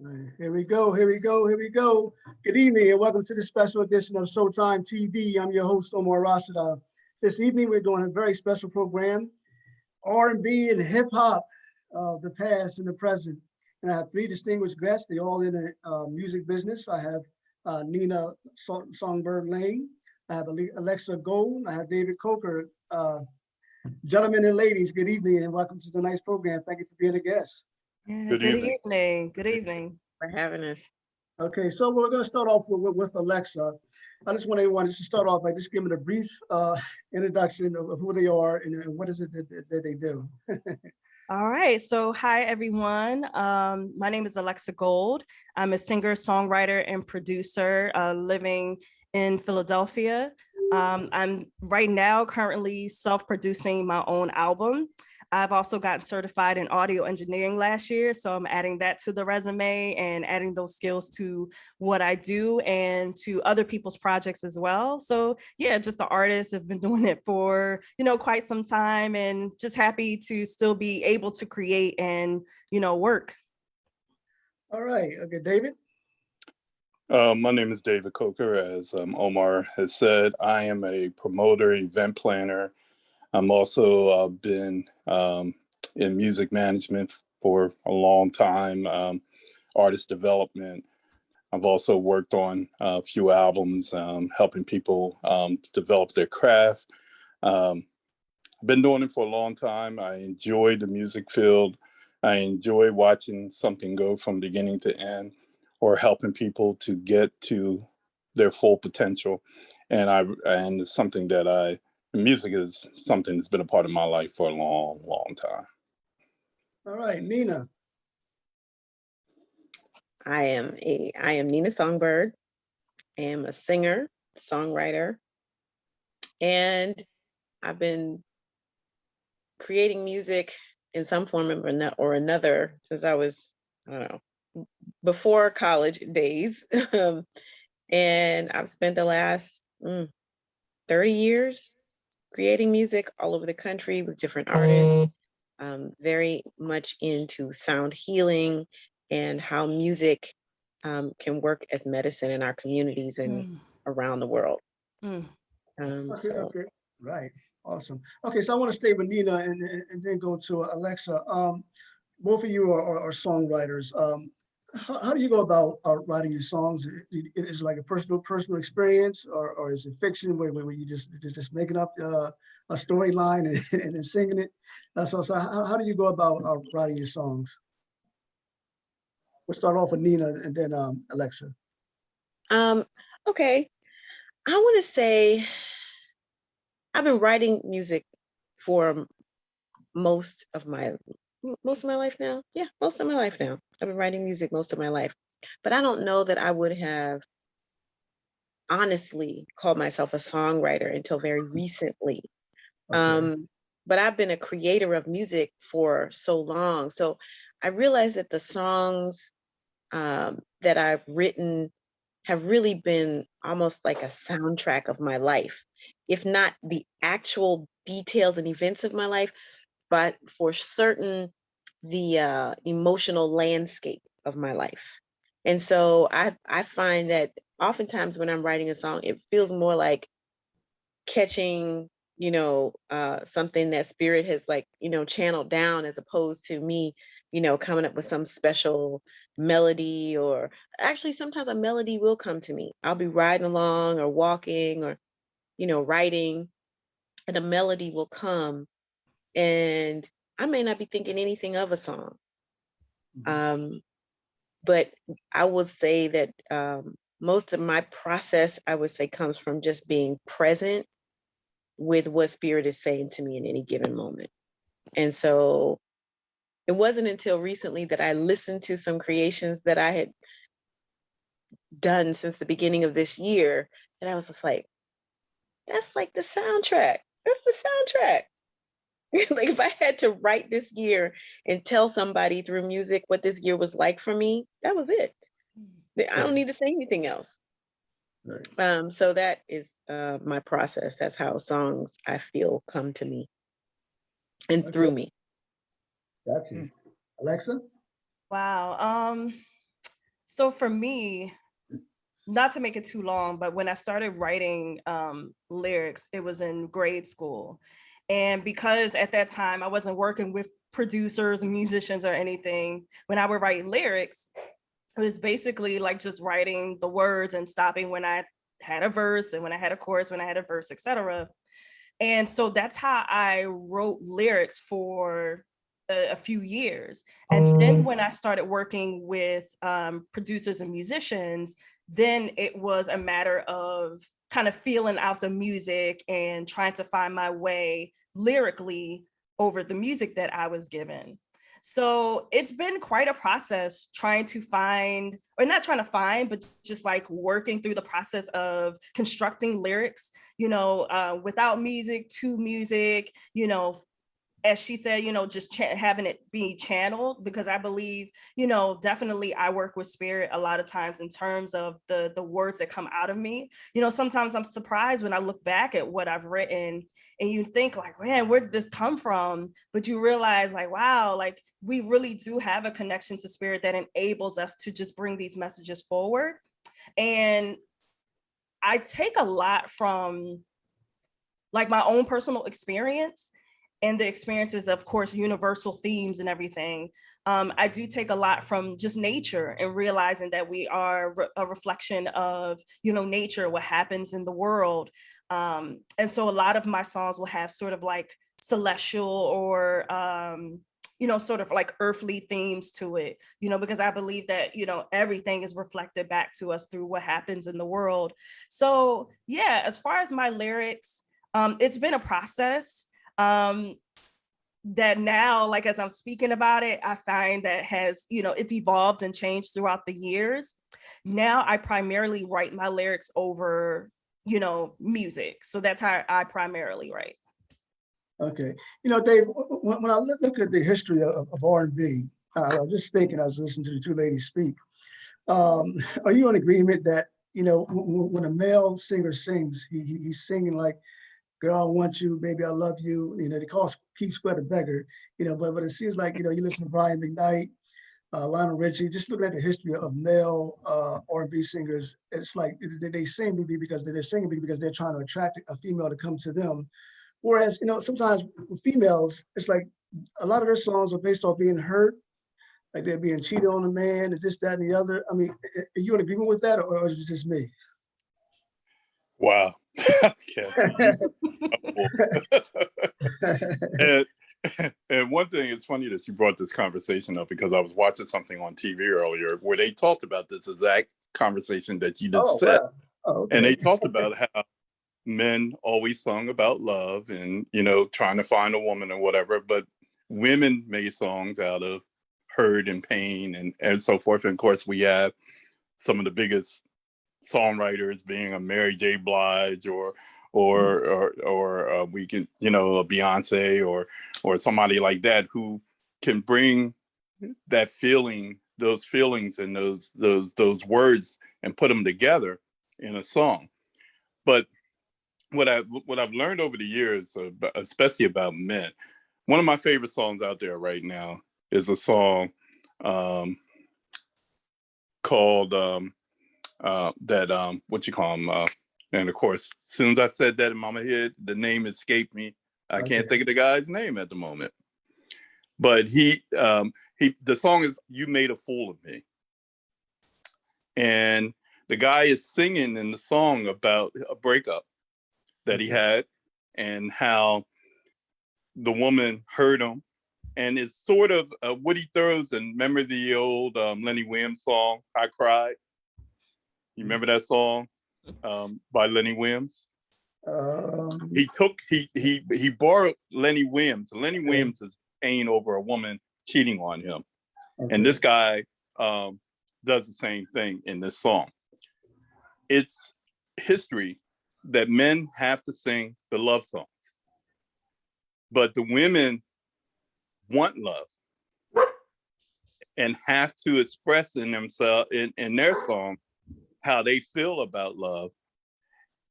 Right, here we go, here we go, here we go. Good evening and welcome to the special edition of Showtime TV. I'm your host, Omar Rashada. This evening, we're doing a very special program, R&B and Hip Hop, the past and the present. And I have three distinguished guests. They all in the music business. I have Nina Songbird Lane. I have Alexa Gold. I have David Coker. Gentlemen and ladies, good evening and welcome to tonight's program. Thank you for being a guest. Yeah, Good good evening. evening. Good evening. For having us. Okay, so we're going to start off with Alexa. I just want everyone to start off by just giving a brief introduction of who they are and what is it that they do. All right. So, hi, everyone. My name is Alexa Gold. I'm a singer, songwriter, and producer living in Philadelphia. I'm right now currently self-producing my own album. I've also gotten certified in audio engineering last year, so I'm adding that to the resume and adding those skills to what I do and to other people's projects as well. So yeah, just an artist. I've been doing it for, quite some time and just happy to still be able to create and, work. All right, okay, David. My name is David Coker. As Omar has said, I am a promoter, event planner. I'm also been in music management for a long time, artist development. I've also worked on a few albums, helping people develop their craft. I've been doing it for a long time. I enjoy the music field. I enjoy watching something go from beginning to end or helping people to get to their full potential. And it's something that music is something that's been a part of my life for a long, long time. All right, Nina. I am Nina Songbird. I am a singer, songwriter, and I've been creating music in some form or another since I was, I don't know, before college days. And I've spent the last 30 years creating music all over the country with different artists, very much into sound healing and how music can work as medicine in our communities and around the world. Okay, right, awesome. Okay, so I want to stay with Nina and then go to Alexa. Both of you are songwriters. How do you go about writing your songs? Is it like a personal experience, or is it fiction where you just making up a storyline and then singing it? So how do you go about writing your songs? We'll start off with Nina and then Alexa. Okay, I want to say I've been writing music for most of my life now. Yeah, most of my life now. I've been writing music most of my life, but I don't know that I would have honestly called myself a songwriter until very recently. Okay. But I've been a creator of music for so long. So I realized that the songs that I've written have really been almost like a soundtrack of my life, if not the actual details and events of my life, but for certain, the emotional landscape of my life. And so I find that oftentimes when I'm writing a song, it feels more like catching, something that spirit has channeled down, as opposed to me, coming up with some special melody. Or actually sometimes a melody will come to me. I'll be riding along or walking or, writing, and a melody will come. And I may not be thinking anything of a song. But I would say that most of my process, I would say, comes from just being present with what spirit is saying to me in any given moment. And so it wasn't until recently that I listened to some creations that I had done since the beginning of this year, and I was just like, that's like the soundtrack. That's the soundtrack. Like if I had to write this year and tell somebody through music what this year was like for me, that was it. I don't need to say anything else. Right. So that is my process. That's how songs, I feel, come to me and through me. Gotcha. Alexa? Wow. So for me, not to make it too long, but when I started writing lyrics, it was in grade school. And because at that time I wasn't working with producers and musicians or anything, when I would write lyrics, it was basically like just writing the words and stopping when I had a verse and when I had a chorus, when I had a verse, etc. And so that's how I wrote lyrics for a few years. And then when I started working with producers and musicians, then it was a matter of kind of feeling out the music and trying to find my way lyrically over the music that I was given. So it's been quite a process trying to find, or not trying to find, but just like working through the process of constructing lyrics, without music, to music, as she said, just having it be channeled, because I believe, definitely I work with spirit a lot of times in terms of the words that come out of me. Sometimes I'm surprised when I look back at what I've written and you think like, man, where did this come from? But you realize like, wow, like we really do have a connection to spirit that enables us to just bring these messages forward. And I take a lot from like my own personal experience and the experiences, of course, universal themes and everything. I do take a lot from just nature and realizing that we are a reflection of, nature, what happens in the world. And so a lot of my songs will have sort of like celestial or, sort of like earthly themes to it, because I believe that, everything is reflected back to us through what happens in the world. So yeah, as far as my lyrics, it's been a process. That now, like as I'm speaking about it, I find that has, it's evolved and changed throughout the years. Now I primarily write my lyrics over, music. So that's how I primarily write. Okay. Dave, when I look at the history of R&B, I was just thinking, I was listening to the two ladies speak. Are you in agreement that, when a male singer sings, he's singing like, girl, I want you, baby, I love you. They call Keith Sweat a beggar, but it seems like, you listen to Brian McKnight, Lionel Richie, just looking at the history of male R&B singers, it's like they sing because they're singing because they're trying to attract a female to come to them. Whereas, sometimes with females, it's like a lot of their songs are based off being hurt, like they're being cheated on a man and this, that, and the other. I mean, are you in agreement with that, or is it just me? Wow. Okay. and, and one thing, it's funny that you brought this conversation up because I was watching something on TV earlier where they talked about this exact conversation that you just said. Wow. Oh, okay. And they talked about how men always sung about love and, trying to find a woman or whatever, but women made songs out of hurt and pain and so forth. And of course, we have some of the biggest songwriters being a Mary J. Blige or we can, a Beyonce or somebody like that who can bring that feeling, those feelings and those words and put them together in a song. But what I've learned over the years, especially about men, one of my favorite songs out there right now is a song called what you call them, and of course, as soon as I said that in my head, the name escaped me. I can't think of the guy's name at the moment. But the song is "You Made a Fool of Me," and the guy is singing in the song about a breakup that he had and how the woman hurt him. And it's sort of Woody throws and remember the old Lenny Williams song, "I Cried"? You remember that song by Lenny Williams? He borrowed Lenny Williams. Lenny Williams is pain over a woman cheating on him. Okay. And this guy does the same thing in this song. It's history that men have to sing the love songs, but the women want love and have to express in themselves in their song how they feel about love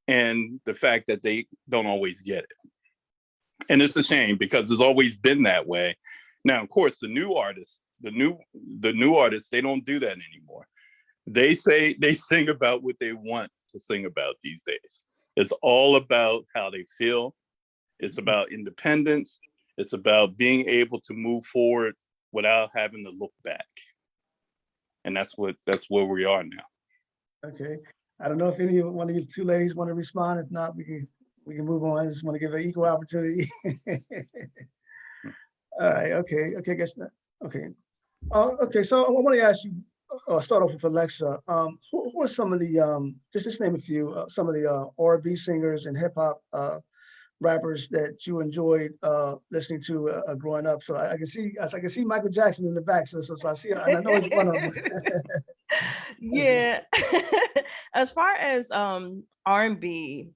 and the fact that they don't always get it. And it's a shame because it's always been that way. Now, of course, the new artists, they don't do that anymore. They sing about what they want to sing about these days. It's all about how they feel. It's about independence. It's about being able to move forward without having to look back. And that's where we are now. Okay. I don't know if any one of you two ladies want to respond. If not, we can move on. I just want to give an equal opportunity. All right. Okay. Okay. Guess not. Okay. Okay. So I want to ask you. Start off with Alexa. Who are some of the just name a few some of the R&B singers and hip hop rappers that you enjoyed listening to growing up? So I can see Michael Jackson in the back. So I see, and I know it's one of them. Yeah. As far as R&B,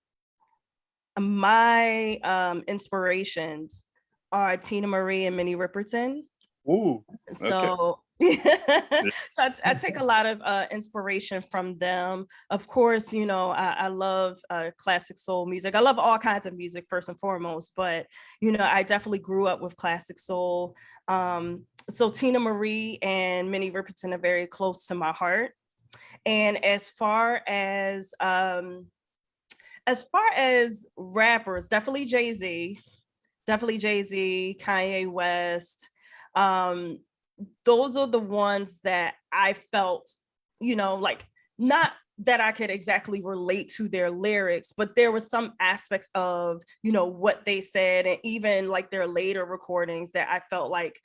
my inspirations are Tina Marie and Minnie Riperton. Ooh. So, I take a lot of inspiration from them. Of course, I love classic soul music. I love all kinds of music first and foremost, but I definitely grew up with classic soul. So Tina Marie and Minnie Riperton are very close to my heart. And as far as rappers, definitely Jay-Z, Kanye West. Those are the ones that I felt, like, not that I could exactly relate to their lyrics, but there were some aspects of, what they said, and even like their later recordings that I felt like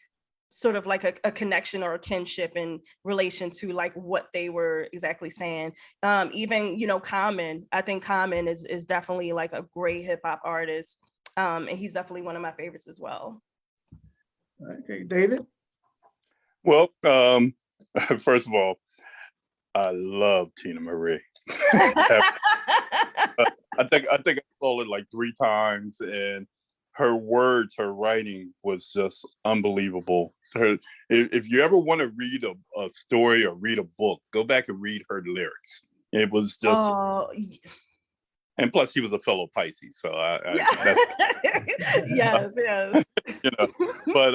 sort of like a connection or a kinship in relation to like what they were exactly saying. Even, Common, I think Common is definitely like a great hip hop artist. And he's definitely one of my favorites as well. Okay, David? Well, first of all, I love Tina Marie. I think I saw it like 3 times, and her words, her writing was just unbelievable. If you ever want to read a story or read a book, go back and read her lyrics. It was just, and plus he was a fellow Pisces, so that's yes. But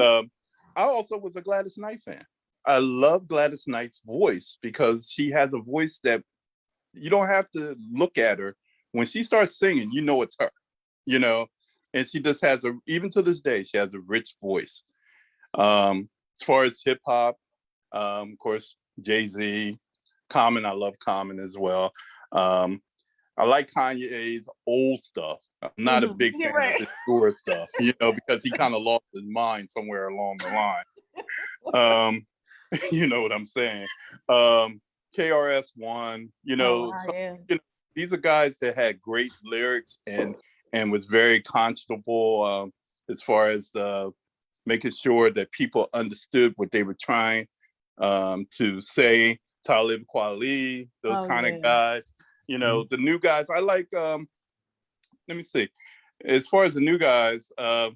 I also was a Gladys Knight fan. I love Gladys Knight's voice because she has a voice that you don't have to look at her. When she starts singing, it's her, and she just has even to this day, she has a rich voice. As far as hip hop, of course, Jay-Z, Common, I love Common as well. I like Kanye's old stuff. I'm not a big fan of his newer stuff, because he kind of lost his mind somewhere along the line. You know what I'm saying? KRS-One, these are guys that had great lyrics and was very conscionable as far as making sure that people understood what they were trying to say. Talib Kweli, those kind of guys. The new guys, I like, let me see. As far as the new guys, what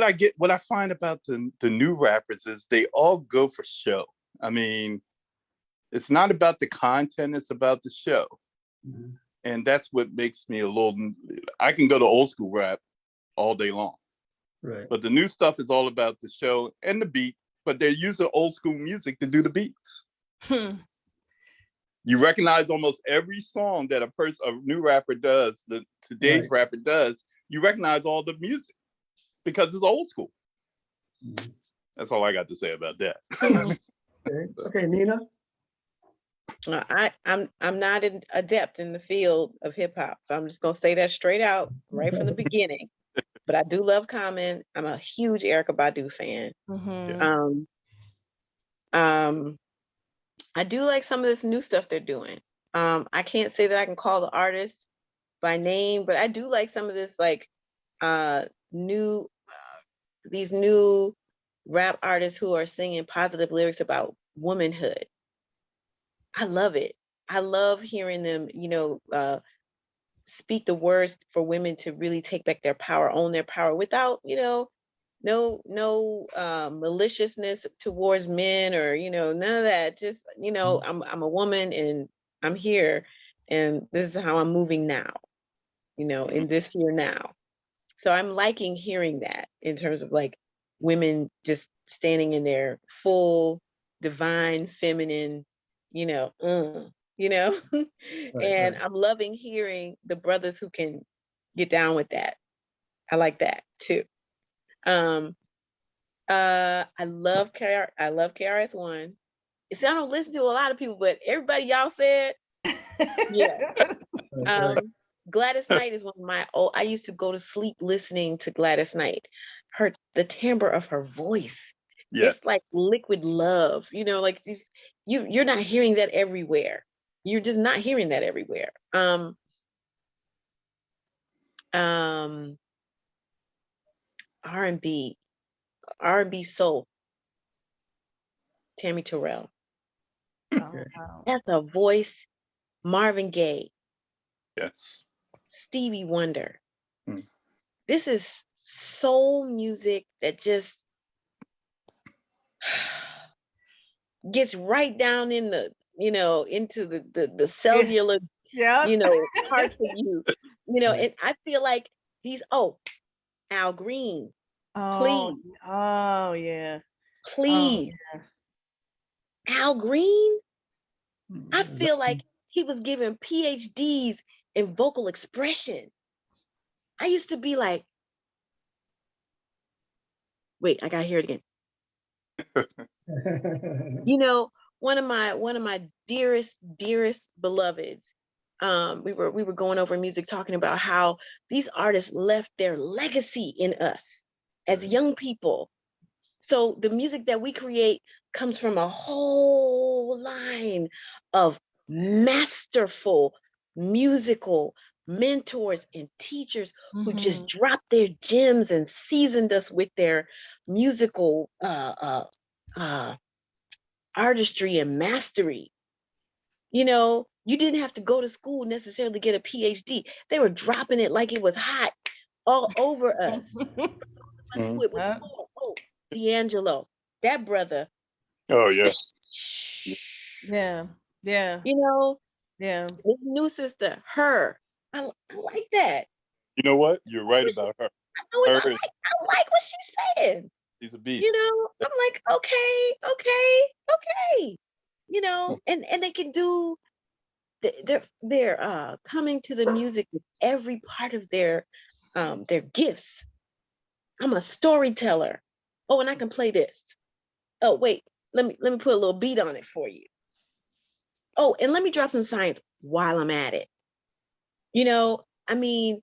I find about the new rappers is they all go for show. I mean, it's not about the content, it's about the show. Mm-hmm. And that's what makes me I can go to old school rap all day long. Right. But the new stuff is all about the show and the beat, but they're using old school music to do the beats. You recognize almost every song that a new rapper does, today's rapper does, you recognize all the music because it's old school. Mm-hmm. That's all I got to say about that. Okay, Nina? I'm not an adept in the field of hip hop, so I'm just gonna say that straight out right from the beginning. But I do love Common. I'm a huge Erykah Badu fan. Mm-hmm. I do like some of this new stuff they're doing. I can't say that I can call the artist by name, but I do like some of this like these new rap artists who are singing positive lyrics about womanhood. I love it. I love hearing them, speak the words for women to really take back their power, own their power without, no maliciousness towards men or, none of that. Just, I'm a woman and I'm here and this is how I'm moving now, in this here now. So I'm liking hearing that in terms of like women just standing in their full divine, feminine, you know, and right. I'm loving hearing the brothers who can get down with that. I like that too. Um, I love KRS-One. See, I don't listen to a lot of people, but everybody y'all said, yeah. Right. Gladys Knight is one of my I used to go to sleep listening to Gladys Knight. The timbre of her voice. It's Yes. like liquid love, like you're not hearing that everywhere. You're just not hearing that everywhere. Um R&B, R&B soul, Tammy Terrell. Oh, wow. That's a voice. Marvin Gaye, Yes. Stevie Wonder. Mm. This is soul music that just gets right down in the, into the Yeah. cellular, Yep. parts of you, Right. and I feel like Al Green, Oh, please, oh yeah. Oh please, yeah. Al Green, I Mm, feel like he was given PhDs in vocal expression. I used to be like, wait, I gotta hear it again. You know, one of my dearest beloveds, we were going over music, talking about how these artists left their legacy in us as Right. young people. So the music that we create comes from a whole line of masterful musical mentors and teachers who just Mhm. dropped their gems and seasoned us with their musical uh, artistry and mastery. You didn't have to go to school necessarily to get a PhD. They were dropping it like it was hot all over us. Us who Mm. it was. Yep. Oh, D'Angelo, that brother. Oh yeah. Yeah. Yeah. You know, Yeah. his new sister, her. I like that. You know what? You're I right wish about her. I, always, Her, I like what she's saying. she's a beast. I'm like, okay. And they can do. They're coming to the music with every part of their gifts. I'm a storyteller. Oh, and I can play this. Oh, wait, let me put a little beat on it for you. Oh, and let me drop some science while I'm at it. I mean,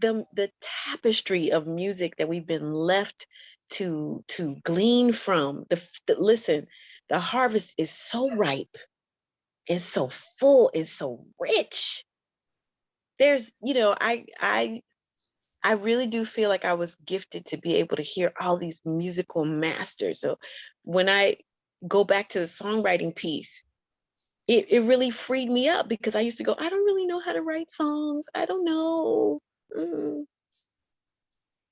the tapestry of music that we've been left to glean from. Listen, the harvest is so ripe, and so full, and so rich. There's, I really do feel like I was gifted to be able to hear all these musical masters. So when I go back to the songwriting piece, it really freed me up, because I used to go, I don't really know how to write songs. I don't know. Mm.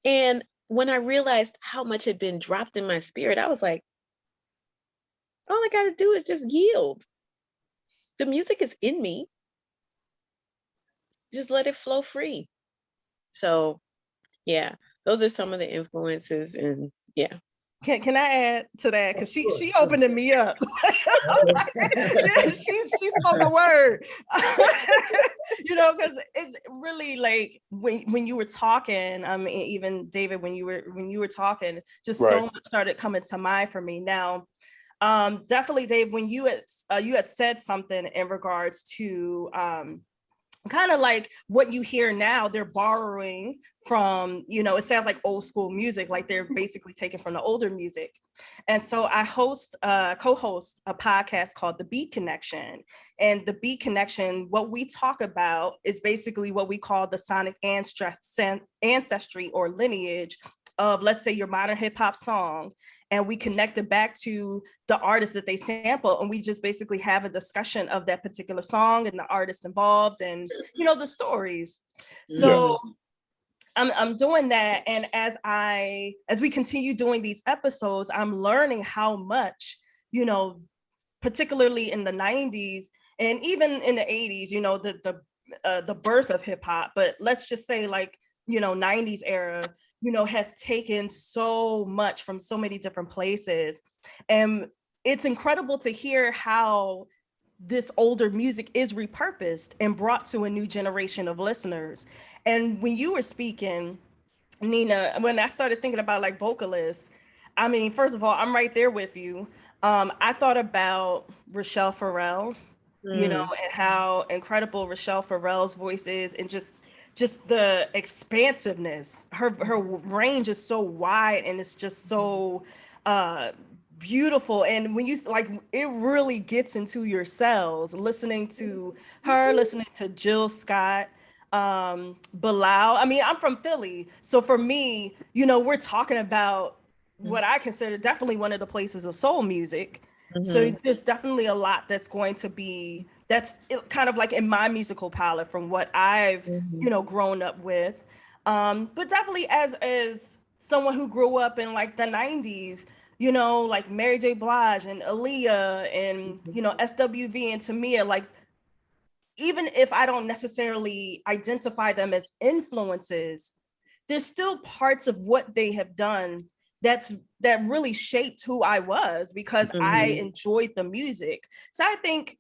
And when I realized how much had been dropped in my spirit, I was like, all I got to do is just yield. The music is in me. Just let it flow free. So, yeah, those are some of the influences. And yeah. Can I add to that? Because Sure, she sure. opened me up. Yeah, she spoke a word. Because it's really like when you were talking, even David, when you were talking, just Right. so much started coming to mind for me. Now, definitely, Dave, when you had said something in regards to kind of like what you hear now, they're borrowing from, it sounds like old school music, like they're basically taken from the older music. And so I co-host a podcast called The Beat Connection. And The Beat Connection, what we talk about is basically what we call the sonic ancestry or lineage of, let's say, your modern hip hop song, and we connect it back to the artist that they sample, and we just basically have a discussion of that particular song and the artist involved, and the stories. So Yes. I'm doing that, and as we continue doing these episodes, I'm learning how much, particularly in the 90s and even in the 80s, the birth of hip hop, but let's just say like 90s era, has taken so much from so many different places. And it's incredible to hear how this older music is repurposed and brought to a new generation of listeners. And when you were speaking, Nina, when I started thinking about like vocalists, I mean, first of all, I'm right there with you. I thought about Rochelle Farrell, and how incredible Rochelle Farrell's voice is, and just the expansiveness. Her range is so wide, and it's just so beautiful. And when you like, it really gets into your cells listening to her, listening to Jill Scott, Bilal. I mean, I'm from Philly, so for me, we're talking about what I consider definitely one of the places of soul music. So there's definitely a lot that's kind of like in my musical palette from what I've grown up with. But definitely as someone who grew up in like the 90s, like Mary J. Blige and Aaliyah and SWV and Tamia, like, even if I don't necessarily identify them as influences, there's still parts of what they have done that really shaped who I was, because I enjoyed the music. So I think,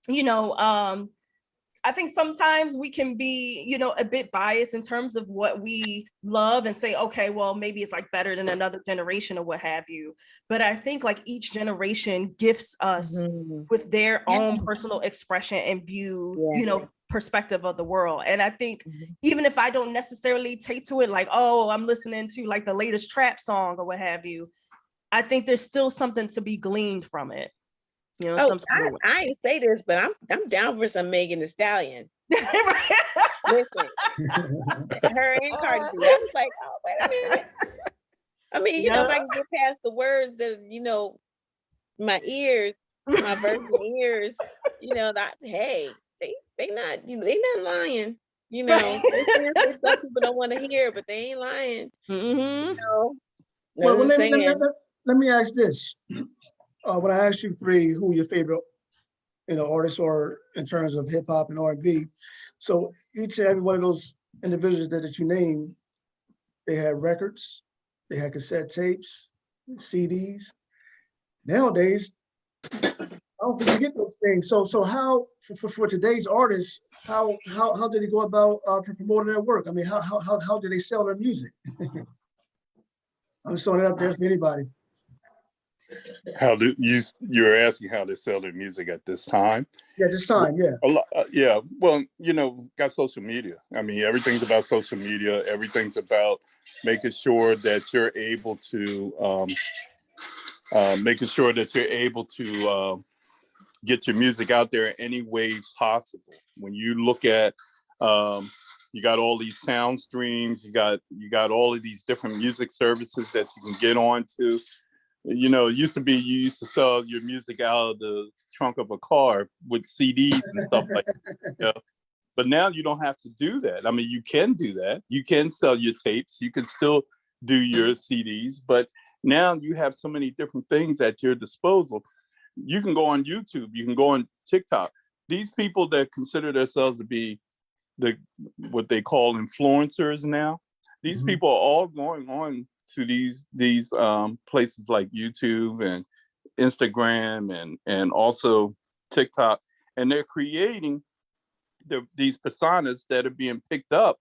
I think sometimes we can be, a bit biased in terms of what we love and say, okay, well, maybe it's like better than another generation or what have you. But I think like each generation gifts us with their own personal expression and view, perspective of the world. And I think even if I don't necessarily take to it like, oh, I'm listening to like the latest trap song or what have you, I think there's still something to be gleaned from it. I ain't say this, but I'm down for some Megan Thee Stallion. Listen, her and Cardi B. I was like, oh, wait a minute. I mean, if I can get past the words that, my ears, my virgin ears, hey, they not lying. There's some people don't want to hear, but they ain't lying. Well, let me ask this. When I asked you three, who your favorite, artists are in terms of hip hop and R&B, so each and every one of those individuals that you named, they had records, they had cassette tapes, CDs. Nowadays, I don't think you get those things. So how for today's artists, how do they go about promoting their work? I mean, how do they sell their music? I'm just throwing it up there for anybody. How do you're asking how they sell their music at this time? Yeah, this time, yeah. A lot, yeah. Well, got social media. I mean, everything's about social media. Everything's about making sure that you're able to get your music out there any way possible. When you look at you got all these sound streams, you got all of these different music services that you can get onto. It used to be you used to sell your music out of the trunk of a car with CDs and stuff like that. But now you don't have to do that. I mean, you can do that. You can sell your tapes. You can still do your CDs. But now you have so many different things at your disposal. You can go on YouTube. You can go on TikTok. These people that consider themselves to be what they call influencers now, these people are all going on to these places like YouTube and Instagram and also TikTok, and they're creating these personas that are being picked up.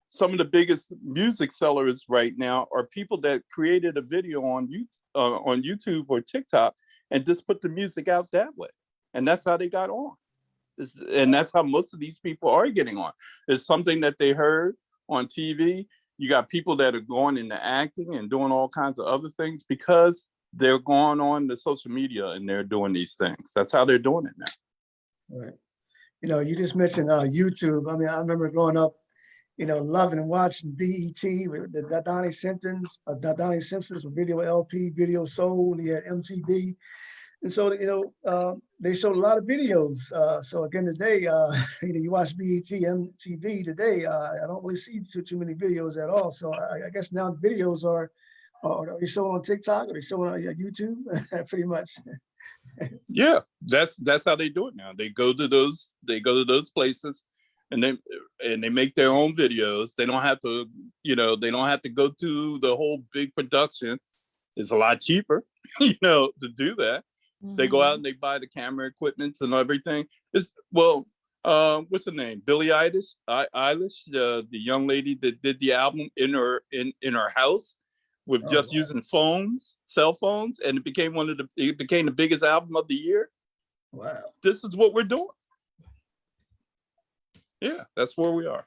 Some of the biggest music sellers right now are people that created a video on YouTube or TikTok and just put the music out that way, and that's how they got on. And that's how most of these people are getting on. It's something that they heard on TV. You got people that are going into acting and doing all kinds of other things because they're going on the social media and they're doing these things. That's how they're doing it now. Right. You just mentioned YouTube. I mean, I remember growing up, loving and watching BET with the Donnie Simpsons with Video LP, Video Soul, and you had MTV. And so, they showed a lot of videos. So again, today, you watch BET, MTV today, I don't really see too many videos at all. So I guess now the videos are they showing on TikTok or they showing on YouTube? Pretty much. Yeah, that's how they do it now. They go to those places and they make their own videos. They don't have to, they don't have to go to the whole big production. It's a lot cheaper, to do that. They go out and they buy the camera equipment and everything. What's her name? Billie Eilish, the young lady that did the album in her house with just using cell phones, and it became the biggest album of the year. Wow. This is what we're doing. Yeah, that's where we are.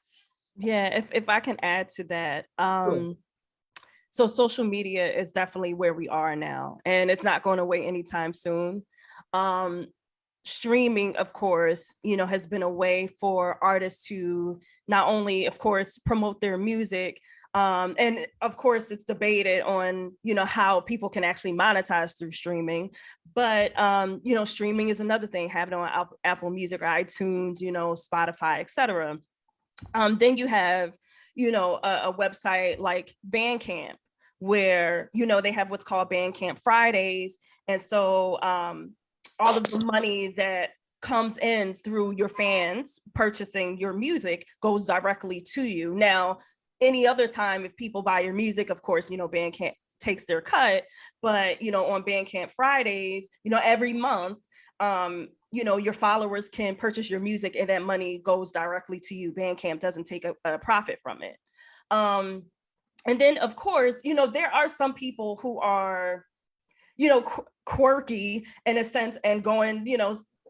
Yeah, if I can add to that, Sure. so social media is definitely where we are now, and it's not going away anytime soon. Streaming, of course, has been a way for artists to not only, of course, promote their music, and of course, it's debated on, how people can actually monetize through streaming. But, streaming is another thing, having it on Apple Music or iTunes, Spotify, etc. Then you have, a website like Bandcamp, where, they have what's called Bandcamp Fridays. And so all of the money that comes in through your fans purchasing your music goes directly to you. Now, any other time, if people buy your music, of course, Bandcamp takes their cut. But, on Bandcamp Fridays, every month, your followers can purchase your music and that money goes directly to you. Bandcamp doesn't take a profit from it. And then, of course, there are some people who are, quirky in a sense and going,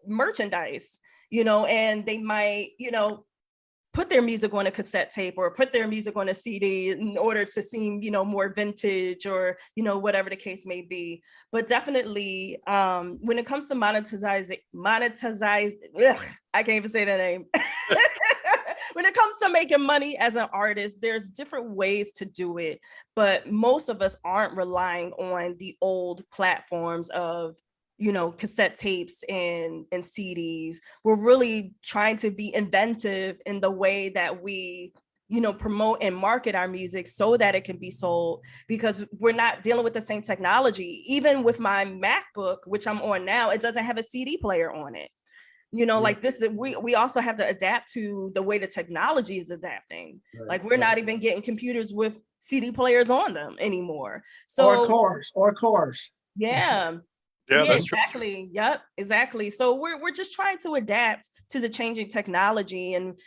merchandise, and they might, put their music on a cassette tape or put their music on a CD in order to seem, more vintage or, whatever the case may be. But definitely, when it comes to monetize, I can't even say that name. When it comes to making money as an artist, there's different ways to do it, but most of us aren't relying on the old platforms of, cassette tapes and CDs. We're really trying to be inventive in the way that we, promote and market our music so that it can be sold, because we're not dealing with the same technology. Even with my MacBook, which I'm on now, it doesn't have a CD player on it. Like this is, we also have to adapt to the way the technology is adapting. Right, like we're not even getting computers with CD players on them anymore. Or So cars. yeah. Yeah, that's exactly. Yep, exactly. So we're just trying to adapt to the changing technology, and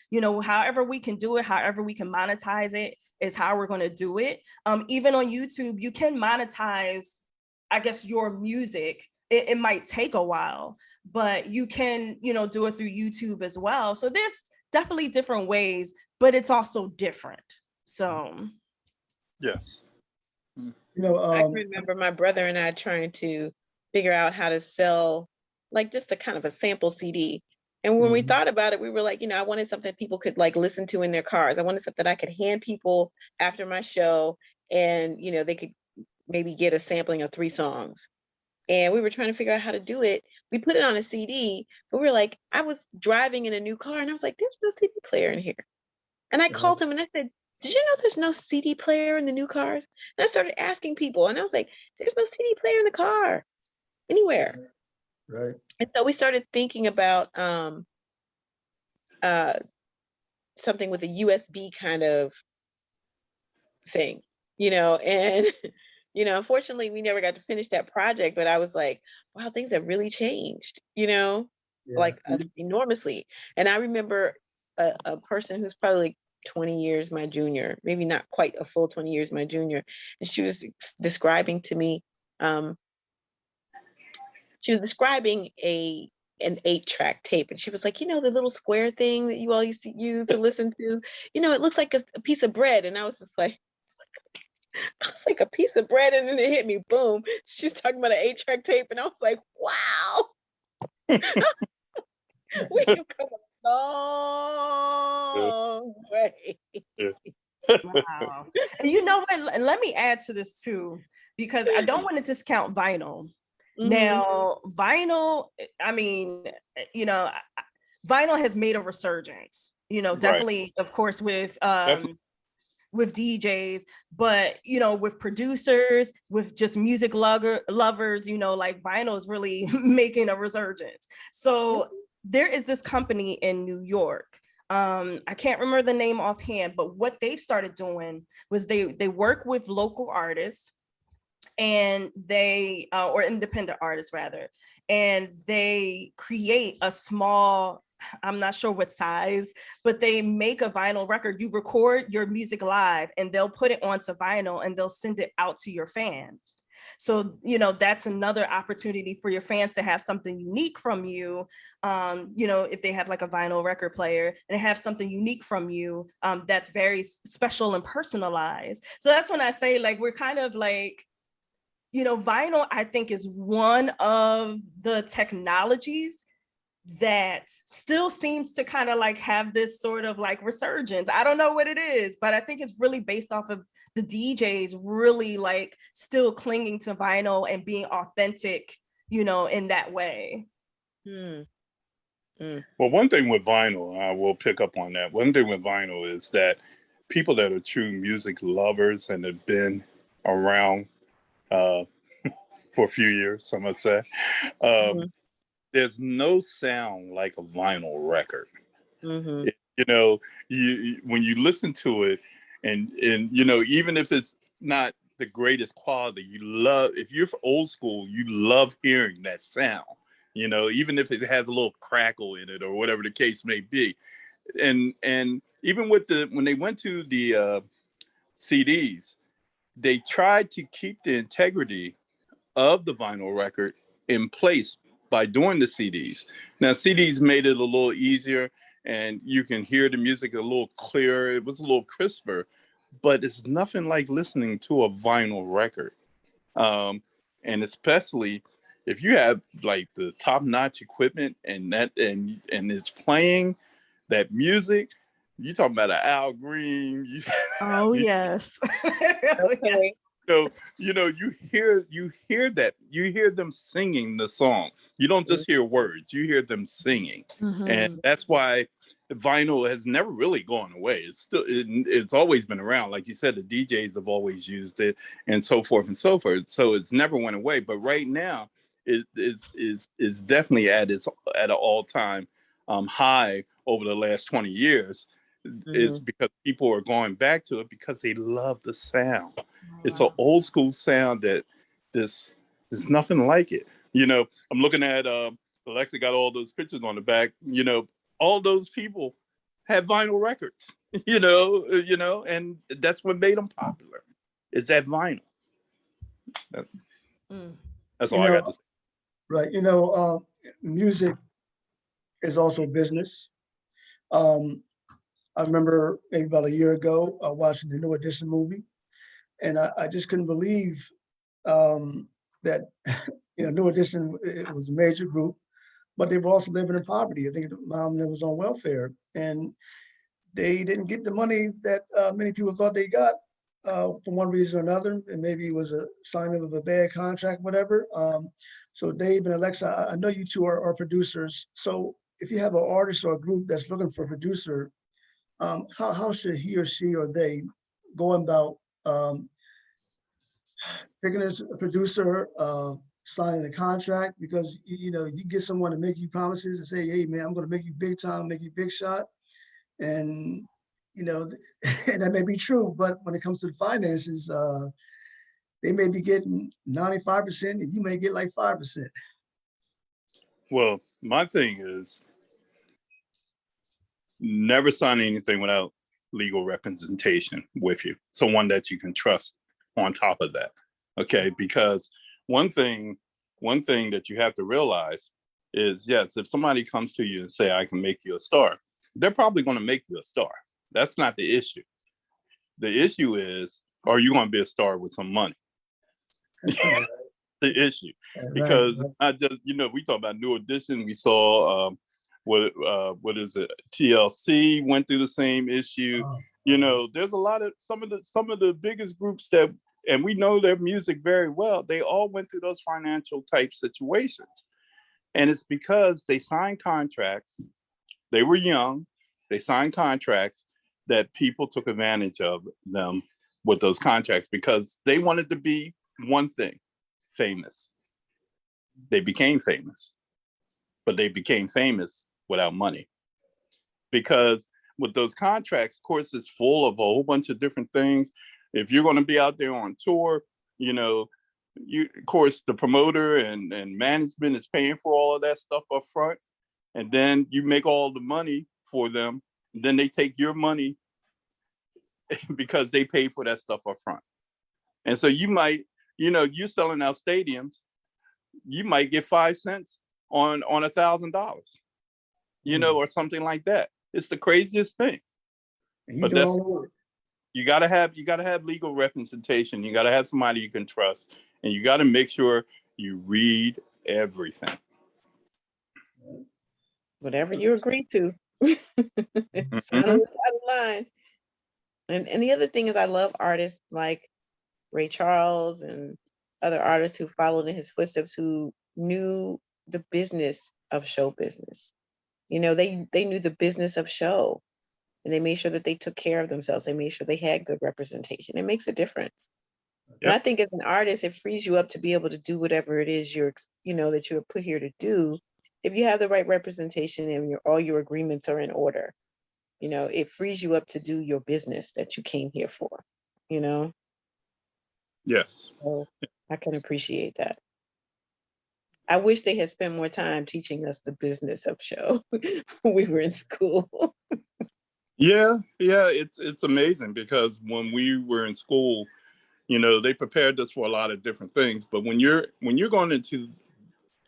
however we can do it, however we can monetize it is how we're going to do it. Even on YouTube, you can monetize, I guess, your music. It might take a while, but you can, do it through YouTube as well. So there's definitely different ways, but it's also different. So yes. I can remember my brother and I trying to figure out how to sell like just a kind of a sample CD. And when we thought about it, we were like, I wanted something people could like listen to in their cars. I wanted something I could hand people after my show, and they could maybe get a sampling of 3 songs. And we were trying to figure out how to do it. We put it on a CD, but we were like, I was driving in a new car and I was like, there's no CD player in here. And I called him and I said, did you know there's no CD player in the new cars? And I started asking people and I was like, there's no CD player in the car anywhere. Right. And so we started thinking about something with a USB kind of thing, and unfortunately we never got to finish that project, but I was like, wow, things have really changed, like enormously. And I remember a person who's probably like 20 years my junior, maybe not quite a full 20 years my junior, and she was describing to me, she was describing an 8-track tape, and she was like, the little square thing that you all used to use to listen to, it looks like a piece of bread. And I was just like, like a piece of bread, and then it hit me, boom. She's talking about an 8-track tape, and I was like, wow. We have come a long way. wow. And you know what? Let me add to this too, because I don't want to discount vinyl. Now, vinyl, I mean, vinyl has made a resurgence, definitely, of course, with DJs, but, with producers, with just music lovers, like vinyl is really making a resurgence. So there is this company in New York. I can't remember the name offhand, but what they started doing was they work with local artists and they or independent artists rather, and they create a small, I'm not sure what size, but they make a vinyl record. You record your music live and they'll put it onto vinyl and they'll send it out to your fans. So, you know, that's another opportunity for your fans to have something unique from you. You know, if they have like a vinyl record player and have something unique from you, that's very special and personalized. So that's when I say, like, we're kind of like, you know, vinyl, I think, is one of the technologies that still seems to kind of like have this sort of like resurgence. I don't know what it is, but I think it's really based off of the DJs really like still clinging to vinyl and being authentic, you know, in that way. Mm. Well, one thing with vinyl, I will pick up on that. One thing with vinyl is that people that are true music lovers and have been around for a few years, some would say, there's no sound like a vinyl record. Mm-hmm. You know, when you listen to it, and you know, even if it's not the greatest quality, you love. If you're old school, you love hearing that sound. You know, even if it has a little crackle in it or whatever the case may be, and even with when they went to the CDs, they tried to keep the integrity of the vinyl record in place by doing the CDs. Now, CDs made it a little easier and you can hear the music a little clearer. It was a little crisper, but it's nothing like listening to a vinyl record. And especially if you have like the top-notch equipment and it's playing that music, you talking about an Al Green. Oh, yes. Okay. So, you know, you hear that, you hear them singing the song. You don't just hear words, you hear them singing. And that's why vinyl has never really gone away. It's always been around. Like you said, the DJs have always used it and so forth and so forth. So it's never went away. But right now it is definitely at an all-time high over the last 20 years. Is because people are going back to it because they love the sound. It's an old school sound that there's nothing like it. You know, I'm looking at Alexa got all those pictures on the back. You know, all those people have vinyl records. You know, and that's what made them popular. Is that vinyl? That's all I got to say. Right. You know, music is also business. I remember maybe about a year ago watching the New Edition movie, and I just couldn't believe that you know New Edition, it was a major group, but they were also living in poverty. I think the mom was on welfare, and they didn't get the money that many people thought they got for one reason or another, and maybe it was a sign of a bad contract, whatever. So Dave and Alexa, I know you two are producers. So if you have an artist or a group that's looking for a producer, how should he or she or they go about picking a producer, signing a contract? Because you know you get someone to make you promises and say, "Hey, man, I'm going to make you big time, make you big shot," and you know, and that may be true. But when it comes to the finances, they may be getting 95%, and you may get like 5%. Well, my thing is never sign anything without legal representation with you, someone that you can trust on top of that. Okay, because one thing that you have to realize is, yes, if somebody comes to you and say, I can make you a star, they're probably going to make you a star. That's not the issue. The issue is, are you going to be a star with some money? The issue, because not just, you know, we talk about New Edition. We saw what is it? TLC went through the same issue. You know, there's a lot of some of the biggest groups that, and we know their music very well. They all went through those financial type situations, and it's because they signed contracts. They were young. They signed contracts that people took advantage of them with those contracts because they wanted to be one thing, famous. They became famous, but they became famous without money because with those contracts, of course, it's full of a whole bunch of different things. If you're going to be out there on tour, you know, of course, the promoter and management is paying for all of that stuff up front. And then you make all the money for them. Then they take your money because they pay for that stuff up front. And so you might, you're selling out stadiums, you might get 5 cents on $1,000, or something like that. It's the craziest thing. But that's, you gotta have legal representation. You gotta have somebody you can trust, and you gotta make sure you read everything. Whatever you agree to. It's on the line. And the other thing is, I love artists like Ray Charles and other artists who followed in his footsteps, who knew the business of show business. They knew the business of show, and they made sure that they took care of themselves. They made sure they had good representation. It makes a difference. Yep. And I think as an artist, it frees you up to be able to do whatever it is that you're put here to do. If you have the right representation and all your agreements are in order, it frees you up to do your business that you came here for, Yes. So I can appreciate that. I wish they had spent more time teaching us the business of show when we were in school. Yeah, it's amazing, because when we were in school, they prepared us for a lot of different things. But when you're going into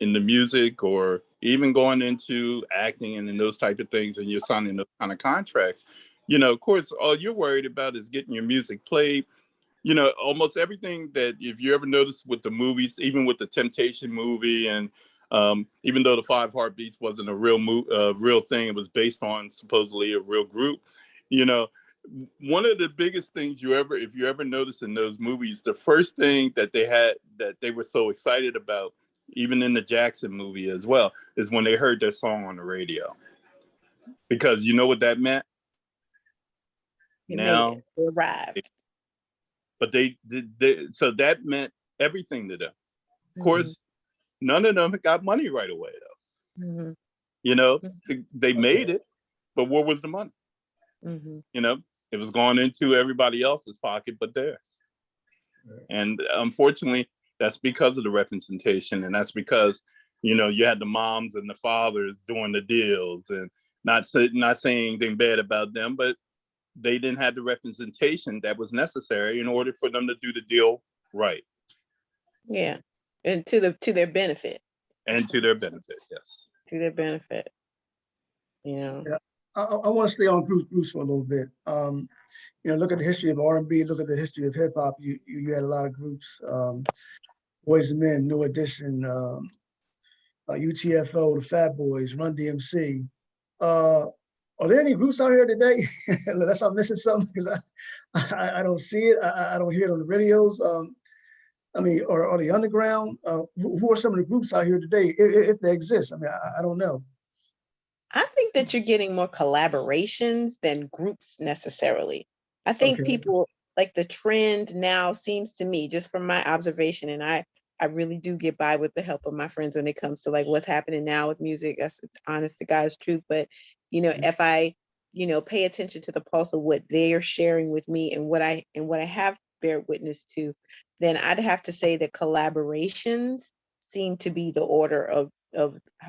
the music, or even going into acting and those type of things, and you're signing those kind of contracts, of course, all you're worried about is getting your music played. Almost everything that, if you ever noticed with the movies, even with the Temptation movie, and even though the Five Heartbeats wasn't a real thing, it was based on supposedly a real group. One of the biggest things if you ever notice in those movies, the first thing that they were so excited about, even in the Jackson movie as well, is when they heard their song on the radio. Because you know what that meant? They arrived. But so that meant everything to them. Of course, none of them got money right away, though. They made it, but where was the money? It was going into everybody else's pocket but theirs. And unfortunately, that's because of the representation, and that's because you had the moms and the fathers doing the deals, and not saying anything bad about them, but they didn't have the representation that was necessary in order for them to do the deal right. Yeah, and to their benefit. And to their benefit, yes. To their benefit. Yeah. I want to stay on groups for a little bit. Look at the history of R&B, look at the history of hip hop. You had a lot of groups, Boys and Men, New Edition, UTFO, the Fat Boys, Run DMC. Are there any groups out here today? Unless I'm missing something, because I don't see it. I don't hear it on the radios. Or the underground. Who are some of the groups out here today, if they exist? I don't know. I think that you're getting more collaborations than groups necessarily. I think people, like, the trend now seems to me, just from my observation, and I really do get by with the help of my friends when it comes to like what's happening now with music. That's honest to God's truth. But if I pay attention to the pulse of what they are sharing with me and what I have bear witness to, then I'd have to say that collaborations seem to be the order of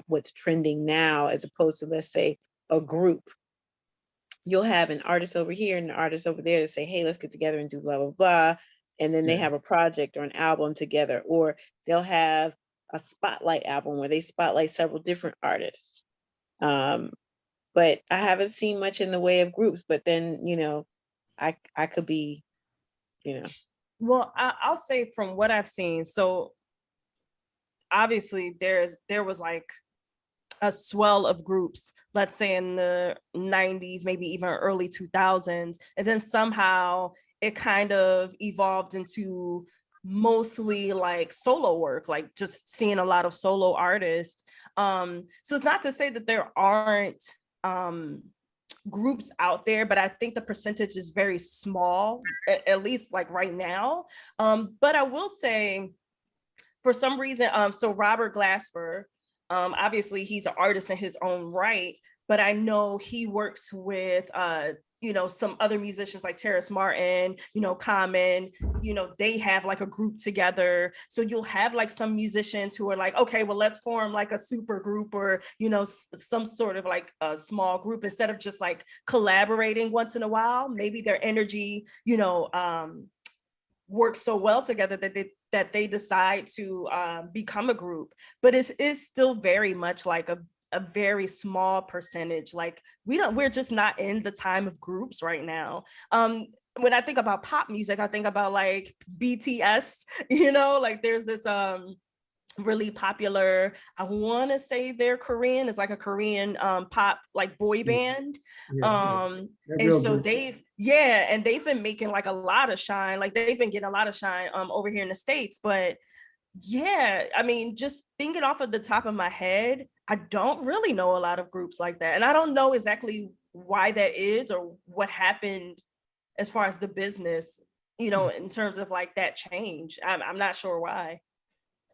what's trending now, as opposed to, let's say, a group. You'll have an artist over here and an artist over there to say, hey, let's get together and do blah, blah, blah. And then they have a project or an album together, or they'll have a spotlight album where they spotlight several different artists. But I haven't seen much in the way of groups, but then, I could be, Well, I'll say from what I've seen, so obviously there was like a swell of groups, let's say in the 90s, maybe even early 2000s. And then somehow it kind of evolved into mostly like solo work, like just seeing a lot of solo artists. So it's not to say that there aren't groups out there, but I think the percentage is very small, at least like right now. But I will say, for some reason, so Robert Glasper, obviously he's an artist in his own right, but I know he works with some other musicians like Terrace Martin, Common, they have like a group together. So you'll have like some musicians who are like, okay, well, let's form like a super group or, some sort of like a small group instead of just like collaborating once in a while. Maybe their energy, works so well together that they decide to become a group. But it's still very much like a very small percentage. Like we're just not in the time of groups right now. When I think about pop music, I think about like BTS, like there's this really popular, I want to say they're Korean, it's like a Korean pop like boy band. And so they've been making like a lot of shine, like they've been getting a lot of shine over here in the States. But yeah, I mean, just thinking off of the top of my head, I don't really know a lot of groups like that. And I don't know exactly why that is or what happened as far as the business, in terms of like that change. I'm not sure why.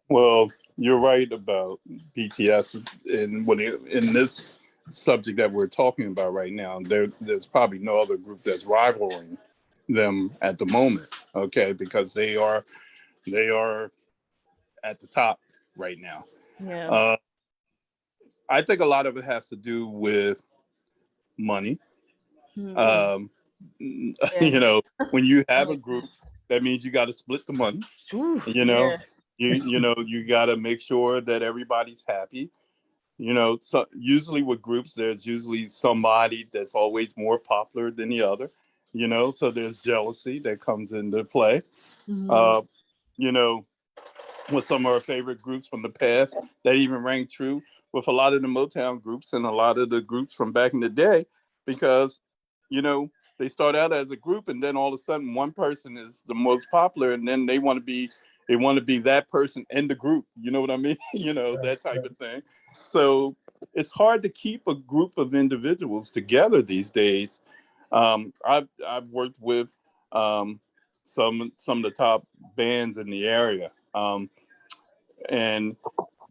Well, you're right about BTS, and in this subject that we're talking about right now, there's probably no other group that's rivaling them at the moment. Okay, because they are at the top right now. Yeah. I think a lot of it has to do with money. Mm-hmm. When you have a group, that means you got to split the money. Oof, You you got to make sure that everybody's happy. So usually with groups, there's usually somebody that's always more popular than the other. So there's jealousy that comes into play. Mm-hmm. You know, with some of our favorite groups from the past that even rang true with a lot of the Motown groups and a lot of the groups from back in the day, because they start out as a group and then all of a sudden one person is the most popular and then they want to be that person in the group. You know what I mean? That type of thing. So it's hard to keep a group of individuals together these days. I've worked with some of the top bands in the area. And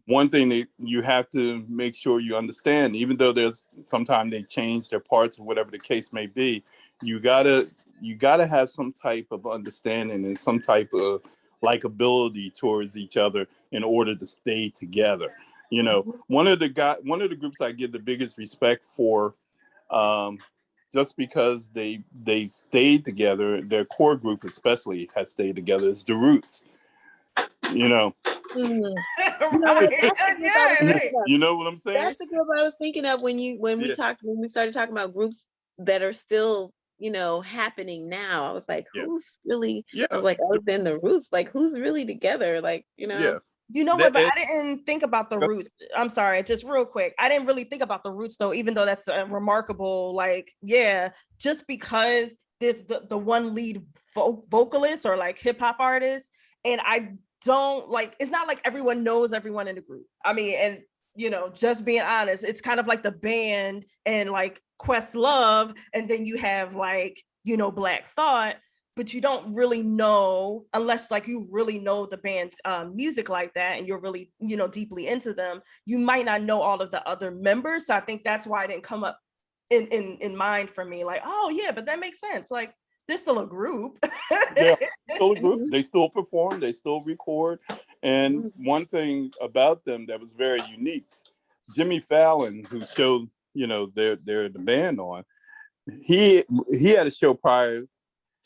one thing that you have to make sure you understand, even though there's sometimes they change their parts or whatever the case may be, you gotta have some type of understanding and some type of likability towards each other in order to stay together. One of the groups I give the biggest respect for, just because they stayed together, their core group especially has stayed together, is the Roots. Mhm. Right. You know what I'm saying? That's the group I was thinking of when we started talking about groups that are still, happening now. I was like, Yeah. who's really? Yeah. I was like, other than the Roots, like who's really together? Like, Yeah. You know what? But I didn't think about the Roots. I'm sorry, just real quick. I didn't really think about the Roots though, even though that's a remarkable, just because there's the one lead vocalist or like hip hop artist, and I don't like. It's not like everyone knows everyone in the group. I mean, and just being honest, it's kind of like the band and like Questlove, and then you have like Black Thought, but you don't really know unless like you really know the band's music like that and you're really deeply into them. You might not know all of the other members, so I think that's why it didn't come up in mind for me. Like, oh yeah, but that makes sense. Like, they're still a group. Yeah, still a group. They still perform. They still record. And one thing about them that was very unique, Jimmy Fallon, who showed they're the band on, he had a show prior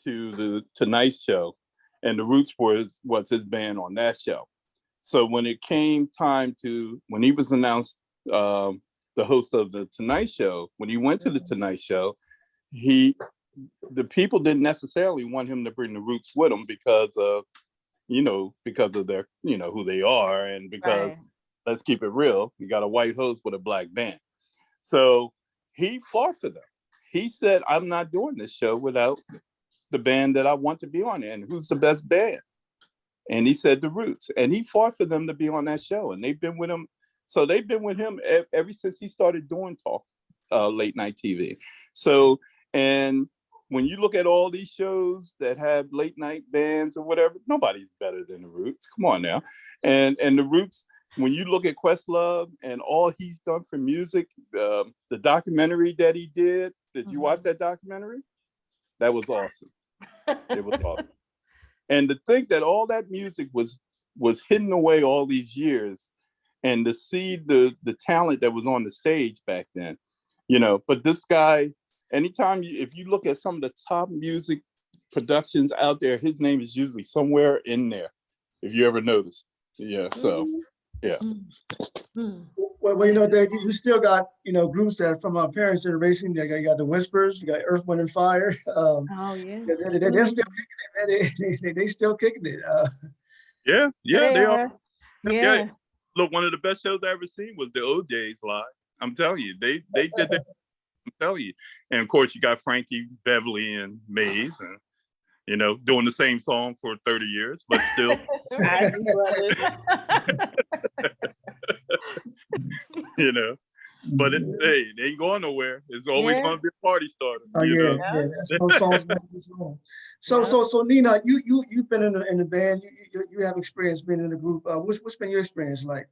to the Tonight Show, and the Roots was his band on that show. So when it came time when he was announced the host of the Tonight Show, when he went to the Tonight Show, the people didn't necessarily want him to bring the Roots with him because of their who they are, and because let's keep it real, you got a white host with a black band. So he fought for them. He said, I'm not doing this show without the band that I want to be on. And who's the best band? And he said the Roots. And he fought for them to be on that show. And they've been with him. So they've been with him ever since he started doing late night TV. So, and when you look at all these shows that have late night bands or whatever, nobody's better than the Roots. Come on now. And the Roots, when you look at Questlove and all he's done for music, the documentary that he did you watch that documentary? That was awesome. It was awesome. And to think that all that music was hidden away all these years, and to see the talent that was on the stage back then, but this guy, anytime if you look at some of the top music productions out there, his name is usually somewhere in there, if you ever noticed. Yeah, so yeah. Well, Dave, you still got, groups that from our parents' generation. You got the Whispers, you got Earth, Wind, and Fire. Oh yeah. They're still kicking it, man. They still kicking it. Yeah, they are. Yeah. Look, one of the best shows I ever seen was the OJ's live. I'm telling you, they did that. I'm telling you. And of course, you got Frankie, Beverly, and Maze, and doing the same song for 30 years, but still. But hey, it ain't going nowhere. It's always going to be a party starter. Oh yeah. That's no songs. So Nina, you've been in the band. You have experience being in the group. What's been your experience like?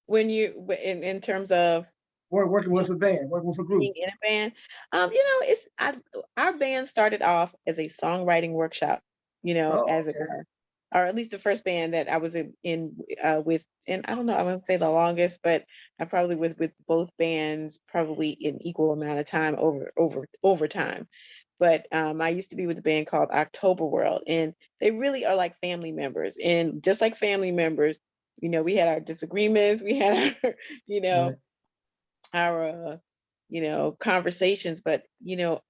When you in terms of working with a band, working with a group, being in a band, our band started off as a songwriting workshop. As a or at least the first band that I was in with, and I don't know, I wouldn't say the longest, but I probably was with both bands probably in equal amount of time over time. But I used to be with a band called October World, and they really are like family members. And just like family members, we had our disagreements, we had our conversations, but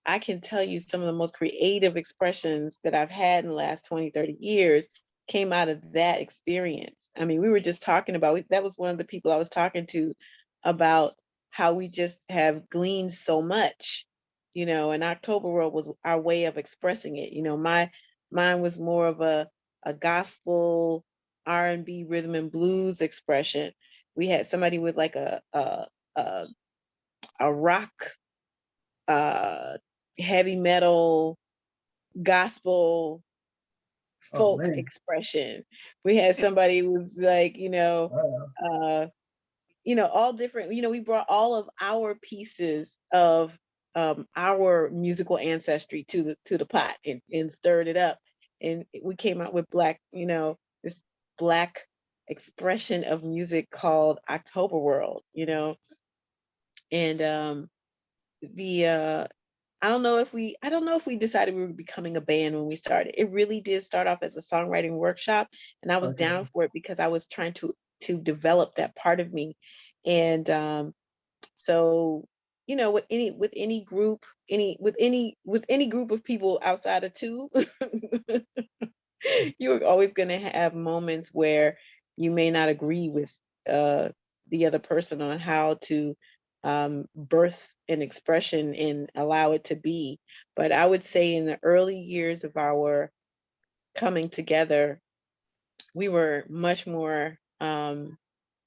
I can tell you some of the most creative expressions that I've had in the last 20-30 years came out of that experience. I mean, we were just talking about, that was one of the people I was talking to about how we just have gleaned so much, and October World was our way of expressing it. Mine was more of a gospel R&B rhythm and blues expression. We had somebody with like a rock, heavy metal, gospel, folk expression. We had somebody who was like, all different. We brought all of our pieces of our musical ancestry to the pot and stirred it up, and we came out with this Black expression of music called October World. And I don't know if we decided we were becoming a band when we started. It really did start off as a songwriting workshop, and I was down for it because I was trying to develop that part of me. And so with any group of people outside of two, you're always going to have moments where you may not agree with the other person on how to birth an expression and allow it to be. But I would say in the early years of our coming together, we were much more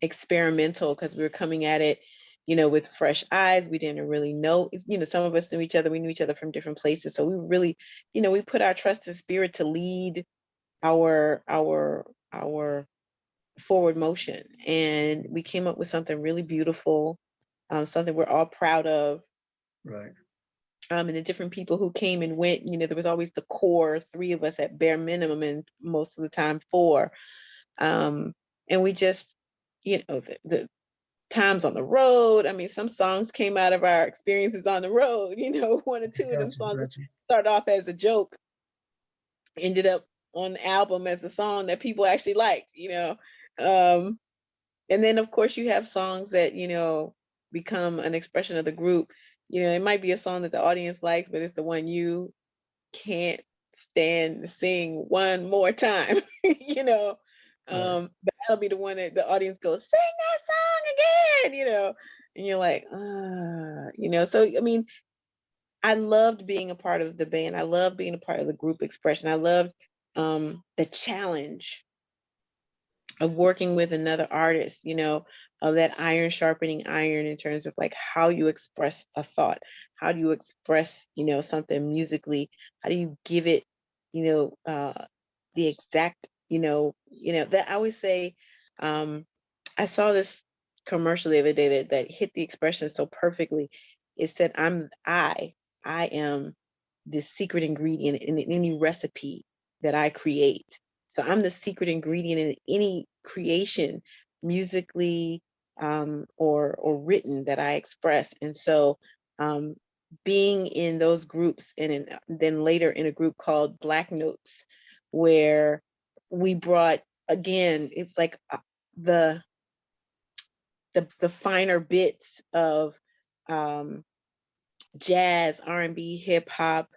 experimental because we were coming at it, with fresh eyes. We didn't really know, some of us knew each other. We knew each other from different places. So we really, we put our trust in spirit to lead our forward motion. And we came up with something really beautiful, something we're all proud of. Right. And the different people who came and went, there was always the core, 3 of us at bare minimum, and most of the time 4. And we just, the times on the road. I mean, some songs came out of our experiences on the road, 1 or 2 of them songs started off as a joke, ended up on the album as a song that people actually liked, and then of course you have songs that, become an expression of the group. It might be a song that the audience likes, but it's the one you can't stand to sing one more time, but that'll be the one that the audience goes, sing that song again, and you're like, so I mean, I loved being a part of the band. I loved being a part of the group expression. I loved the challenge of working with another artist, of that iron sharpening iron in terms of like how you express a thought, how do you express, something musically, how do you give it, the exact, that I always say, I saw this commercial the other day that hit the expression so perfectly. It said, I am the secret ingredient in any recipe that I create. So I'm the secret ingredient in any creation, musically, or written, that I express. And so, being in those groups, and then later in a group called Black Notes, where we brought, again, it's like the finer bits of jazz, R&B, hip hop,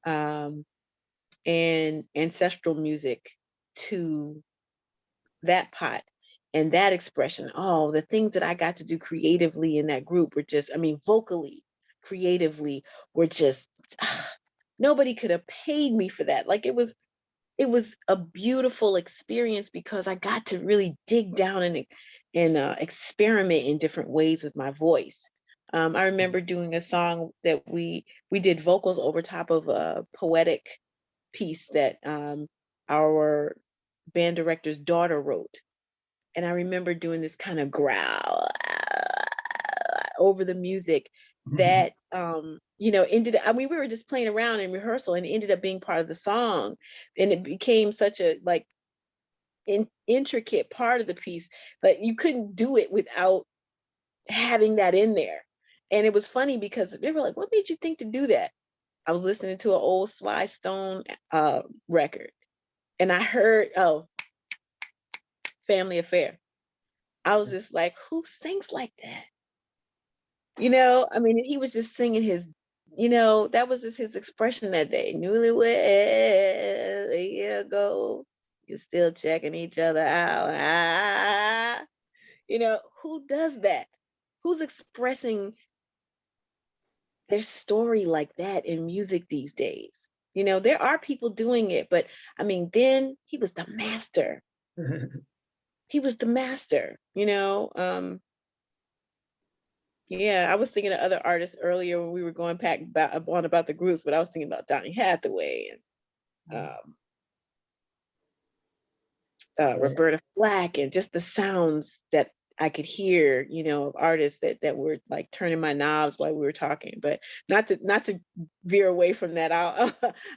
and ancestral music to that pot and that expression. Oh, the things that I got to do creatively in that group were just, I mean, vocally, creatively, were just, nobody could have paid me for that. Like, it was a beautiful experience because I got to really dig down and experiment in different ways with my voice. I remember doing a song that we did vocals over top of a poetic piece that our band director's daughter wrote. And I remember doing this kind of growl over the music that ended, I mean, we were just playing around in rehearsal and it ended up being part of the song, and it became such a like intricate part of the piece, but you couldn't do it without having that in there. And it was funny because they were like, what made you think to do that? I was listening to an old Sly Stone record, and I heard, oh, Family Affair. I was just like, who sings like that? I mean, he was just singing his, that was just his expression that day. Newlywed a year ago, you're still checking each other out. Who does that? Who's expressing their story like that in music these days? There are people doing it, but I mean, then he was the master. He was the master, Yeah, I was thinking of other artists earlier when we were going back about the groups, but I was thinking about Donny Hathaway and Roberta Flack, and just the sounds that I could hear, of artists that were like turning my knobs while we were talking. But not to veer away from that.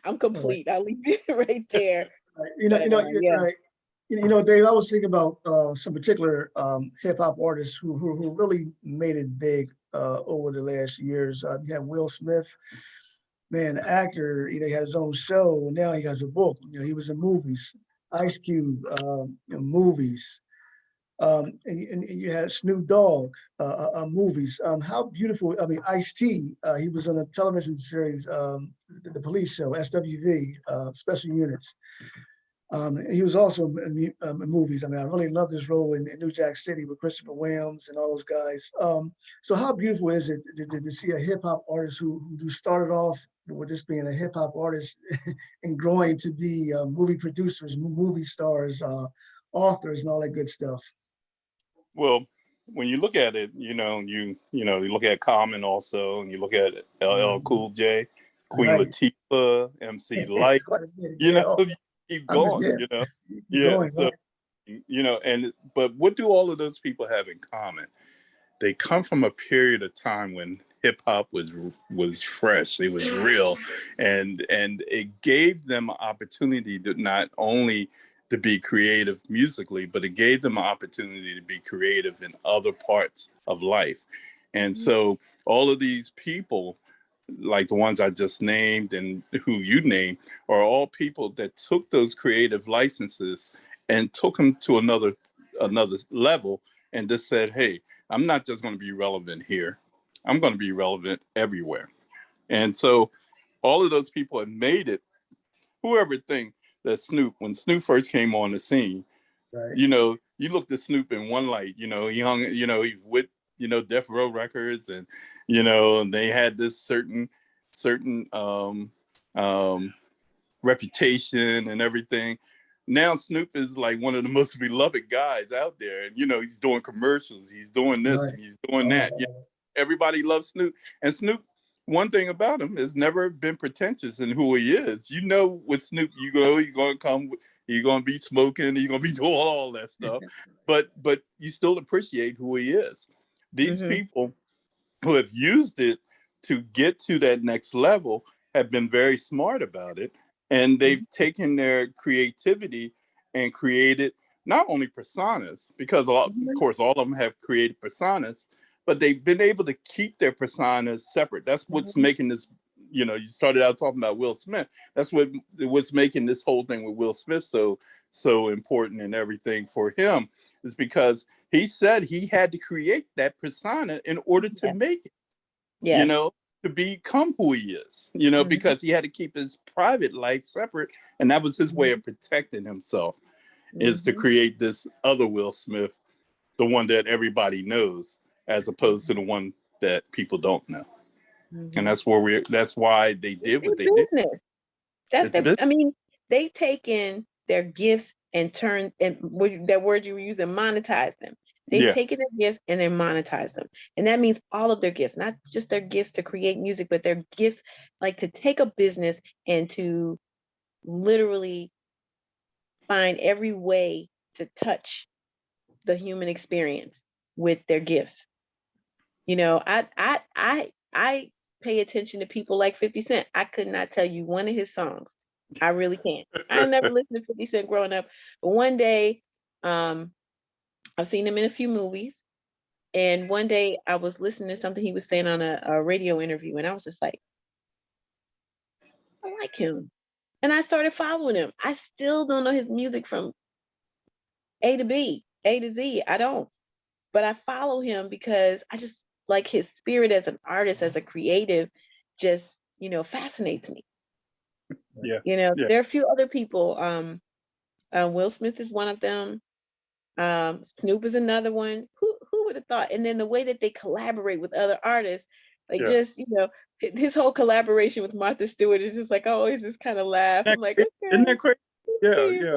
I'm complete. I'll leave it right there. Right. But, You're yeah. right. Dave, I was thinking about some particular hip hop artists who really made it big over the last years. You have Will Smith, man, actor. He had his own show. Now he has a book. He was in movies. Ice Cube, movies. And you had Snoop Dogg, movies. How beautiful! I mean, Ice-T. He was on a television series, the police show, SWV, Special Units. He was also in movies. I mean, I really loved his role in New Jack City with Christopher Williams and all those guys. So how beautiful is it to see a hip hop artist who started off with just being a hip hop artist and growing to be movie producers, movie stars, authors, and all that good stuff. Well, when you look at it, you look at Common also, and you look at LL Cool J, Queen Right. Latifah, MC Light. It's quite a bit, You keep going. Keep Yeah. going, So but what do all of those people have in common? They come from a period of time when hip hop was fresh, it was real, and it gave them an opportunity to not only to be creative musically, but it gave them an opportunity to be creative in other parts of life. And so all of these people, like the ones I just named and who you named, are all people that took those creative licenses and took them to another level and just said, hey, I'm not just going to be relevant here. I'm going to be relevant everywhere. And so all of those people have made it. Whoever think that when Snoop first came on the scene, right. You looked at Snoop in one light, he hung, he with, Death Row Records, and, and they had this certain reputation and everything. Now Snoop is like one of the most beloved guys out there, and he's doing commercials, he's doing this, Right. and he's doing that. Everybody loves Snoop, and Snoop one thing about him has never been pretentious in who he is. You know, with Snoop, you're gonna come, you're gonna be smoking, you're gonna be doing all that stuff, but you still appreciate who he is. These people who have used it to get to that next level have been very smart about it, and they've taken their creativity and created not only personas, because of course all of them have created personas, but they've been able to keep their personas separate. That's what's making this, you know, you started out talking about Will Smith. That's what's making this whole thing with Will Smith so important and everything for him, is because he said he had to create that persona in order to make it, you know, to become who he is, you know, because he had to keep his private life separate. And that was his way of protecting himself, is to create this other Will Smith, the one that everybody knows, as opposed to the one that people don't know. And that's why they did what they did. I mean, they've taken their gifts and turned, and that word you were using, monetize them. They've taken their gifts and they monetize them. And that means all of their gifts, not just their gifts to create music, but their gifts, like to take a business and to literally find every way to touch the human experience with their gifts. You know, I pay attention to people like 50 Cent. I could not tell you one of his songs. I really can't. I never listened to 50 Cent growing up. But one day, I've seen him in a few movies. And one day I was listening to something he was saying on a radio interview. And I was just like, I like him. And I started following him. I still don't know his music from A to B, A to Z. I don't. But I follow him because I just like his spirit as an artist, as a creative, just, you know, fascinates me. You know, there are a few other people. Will Smith is one of them. Snoop is another one. Who would have thought? And then the way that they collaborate with other artists, like just, you know, his whole collaboration with Martha Stewart is just like, I always just kind of laugh. I'm like, okay, isn't that crazy? Yeah.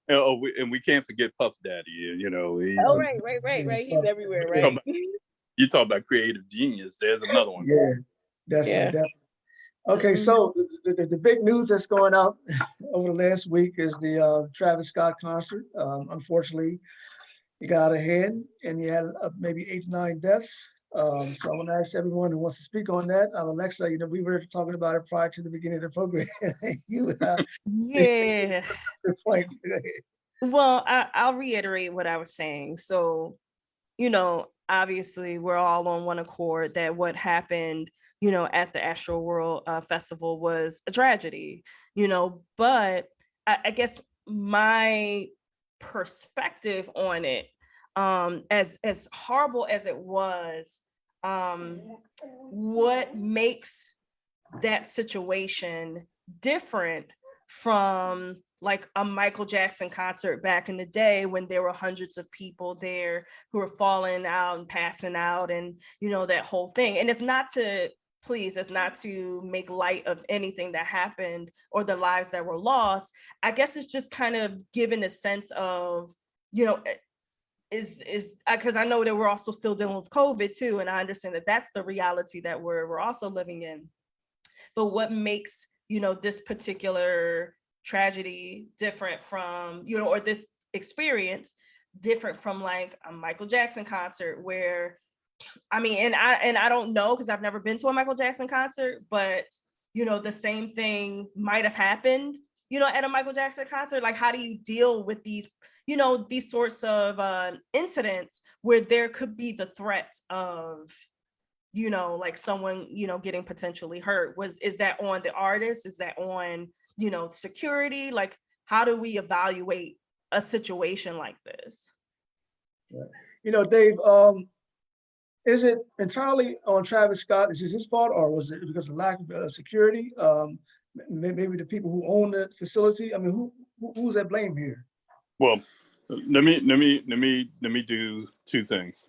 And we can't forget Puff Daddy. You know, he's right. He's everywhere, right? You talk about creative genius. There's another one. Yeah, definitely. Okay, so the big news that's going out over the last week is the Travis Scott concert. Unfortunately, it got out of hand, and he had maybe 8 to 9 deaths. So I want to ask everyone who wants to speak on that. Alexa, you know, we were talking about it prior to the beginning of the program. Points. Well, I'll reiterate what I was saying. So, you know, obviously we're all on one accord that what happened, you know, at the Astroworld Festival was a tragedy, you know, but I guess my perspective on it, as horrible as it was, what makes that situation different from like a Michael Jackson concert back in the day when there were hundreds of people there who were falling out and passing out, and, you know, that whole thing. And it's not to make light of anything that happened or the lives that were lost. I guess it's just kind of giving a sense of, you know, is because I know that we're also still dealing with COVID too. And I understand that that's the reality that we're also living in. But what makes, you know, this particular tragedy different from, you know, or this experience different from like a Michael Jackson concert, where, I mean, and I don't know, because I've never been to a Michael Jackson concert, but, you know, the same thing might have happened, you know, at a Michael Jackson concert. Like, how do you deal with these, you know, these sorts of incidents where there could be the threat of, you know, like someone, you know, getting potentially hurt? Is that on the artist? Is that on, you know, security? Like, how do we evaluate a situation like this? You know, Dave, is it entirely on Travis Scott? Is this his fault, or was it because of lack of security? Maybe the people who own the facility. I mean, who's at blame here? Well, let me do two things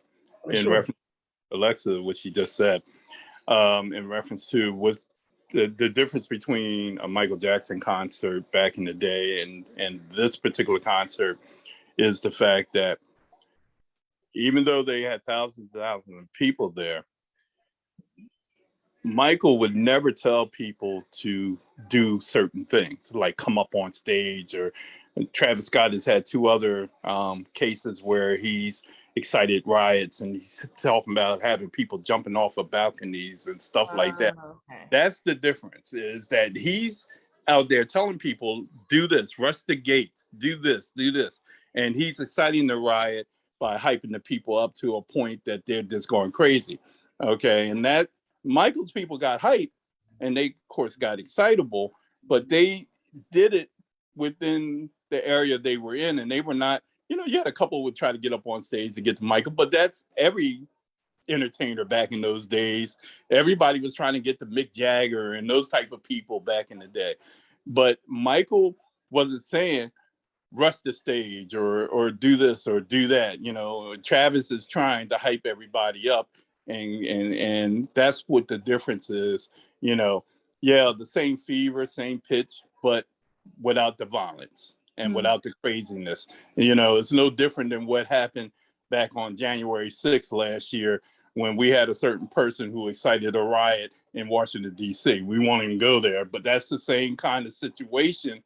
in reference to Alexa, what she just said, in reference to was the difference between a Michael Jackson concert back in the day and this particular concert is the fact that even though they had thousands of people there, Michael would never tell people to do certain things, like come up on stage. Or Travis Scott has had two other cases where he's excited riots, and he's talking about having people jumping off of balconies and stuff like that. Okay. That's the difference, is that he's out there telling people, do this, rush the gates, do this, do this. And he's exciting the riot by hyping the people up to a point that they're just going crazy. Okay. And that Michael's people got hyped, and they, of course, got excitable, but they did it within the area they were in. And they were not, you had a couple would try to get up on stage to get to Michael, but that's every entertainer back in those days. Everybody was trying to get to Mick Jagger and those type of people back in the day. But Michael wasn't saying rush the stage or do this or do that. Travis is trying to hype everybody up, and that's what the difference is. Yeah, the same fever, same pitch, but without the violence and without the craziness. It's no different than what happened back on January 6th last year, when we had a certain person who excited a riot in Washington, D.C. We won't even go there, but that's the same kind of situation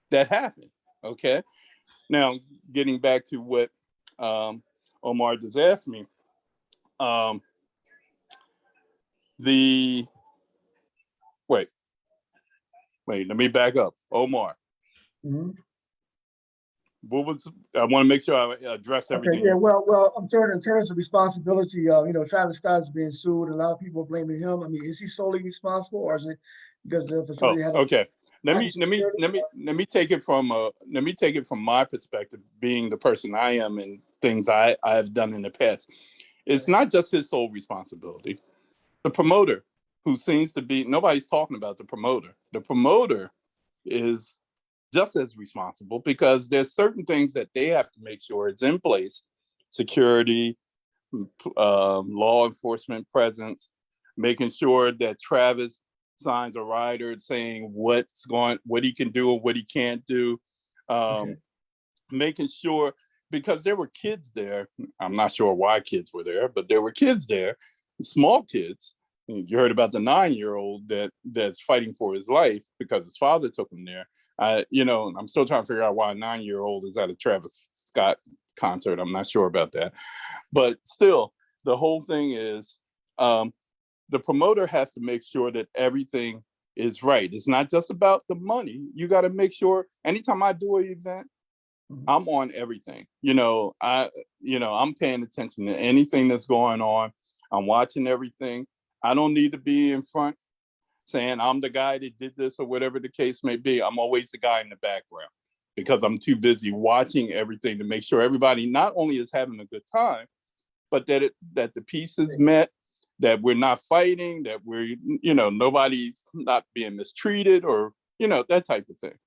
that happened. Okay. Now, getting back to what Omar just asked me, let me back up. Omar, what was, I want to make sure I address everything. Okay, yeah, well, I'm sorry, in terms of responsibility, Travis Scott is being sued, and a lot of people are blaming him. I mean, is he solely responsible, or is it because the facility had okay. Let me take it from my perspective, being the person I am and things I've done in the past. It's not just his sole responsibility. The promoter, who seems to be, nobody's talking about the promoter. The promoter is just as responsible, because there's certain things that they have to make sure it's in place: security, law enforcement presence, making sure that Travis signs a rider saying what he can do or what he can't do, making sure, because there were kids there. I'm not sure why kids were there, but there were kids there, small kids. You heard about the 9-year-old that's fighting for his life because his father took him there. I'm still trying to figure out why a 9-year-old is at a Travis Scott concert. I'm not sure about that. But still, the whole thing is, the promoter has to make sure that everything is right. It's not just about the money. You got to make sure, anytime I do an event, I'm on everything. I'm paying attention to anything that's going on. I'm watching everything. I don't need to be in front saying I'm the guy that did this or whatever the case may be. I'm always the guy in the background, because I'm too busy watching everything to make sure everybody not only is having a good time, but that the peace is met, that we're not fighting, that we're, nobody's not being mistreated, or, that type of thing.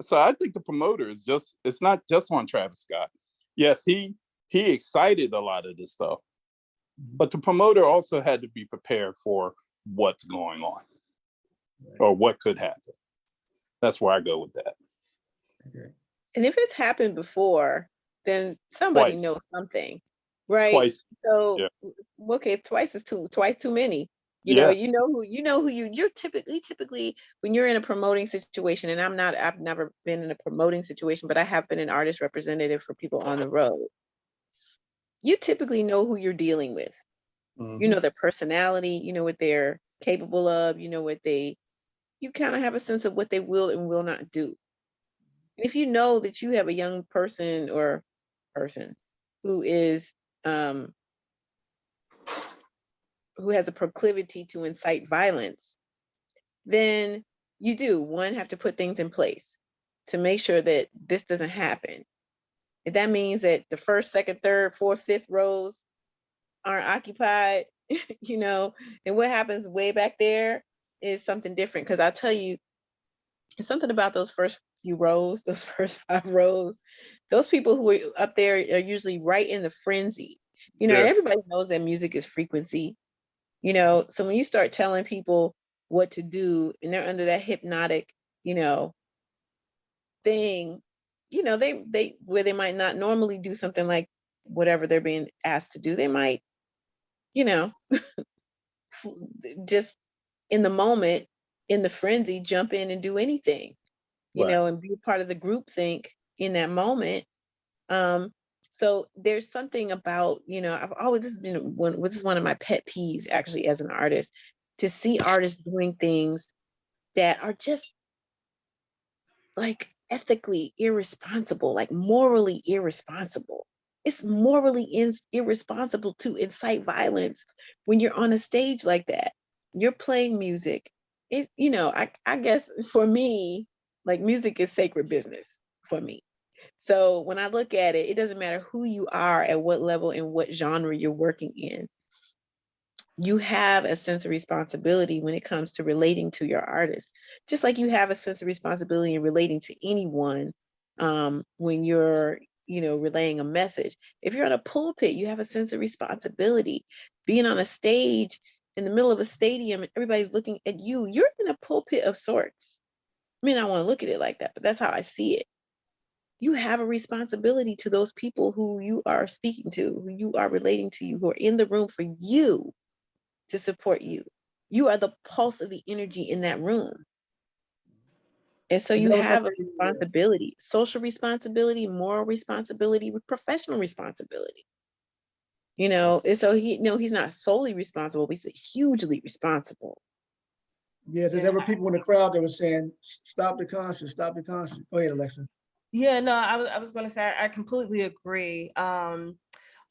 So I think the promoter is it's not just on Travis Scott. Yes, he excited a lot of this stuff, but the promoter also had to be prepared for what's going on or what could happen. That's where I go with that. Okay. And if it's happened before, then somebody Twice. knows something, right? Twice. So, Yeah. Okay, twice too many. Yeah. You're typically when you're in a promoting situation, and I've never been in a promoting situation, but I have been an artist representative for people on the road. You typically know who you're dealing with. You know their personality, you know what they're capable of, you kind of have a sense of what they will and will not do. And if you know that you have a young person or person who is who has a proclivity to incite violence, then you do have to put things in place to make sure that this doesn't happen. If that means that the first, second, third, fourth, fifth rows aren't occupied, and what happens way back there is something different. Because I'll tell you, it's something about those first few rows, those first 5 rows, those people who are up there are usually right in the frenzy, and everybody knows that music is frequency, so when you start telling people what to do and they're under that hypnotic, thing, they where they might not normally do something like whatever they're being asked to do, they might, just in the moment, in the frenzy, jump in and do anything, you Right. know, and be a part of the group think in that moment. So there's something about, you know, this has been this is one of my pet peeves actually as an artist, to see artists doing things that are just like ethically irresponsible, like morally irresponsible. It's morally irresponsible to incite violence when you're on a stage like that. You're playing music. It, you know, I guess for me, like music is sacred business for me. So when I look at it, it doesn't matter who you are, at what level, and what genre you're working in. You have a sense of responsibility when it comes to relating to your artist, just like you have a sense of responsibility in relating to anyone, when you're, you know, relaying a message. If you're on a pulpit, you have a sense of responsibility. Being on a stage in the middle of a stadium and everybody's looking at you, you're in a pulpit of sorts. I mean, I want to look at it like that, but that's how I see it. You have a responsibility to those people who you are speaking to, who you are relating to, you, who are in the room for you, to support you. You are the pulse of the energy in that room. And so And you that was have a something, responsibility, social responsibility, moral responsibility, professional responsibility. You know, and so he's not solely responsible, but he's hugely responsible. yeah, there were people in the crowd that were saying, stop the concert, stop the concert. Go ahead, Alexa. Yeah, no, I was going to say I completely agree.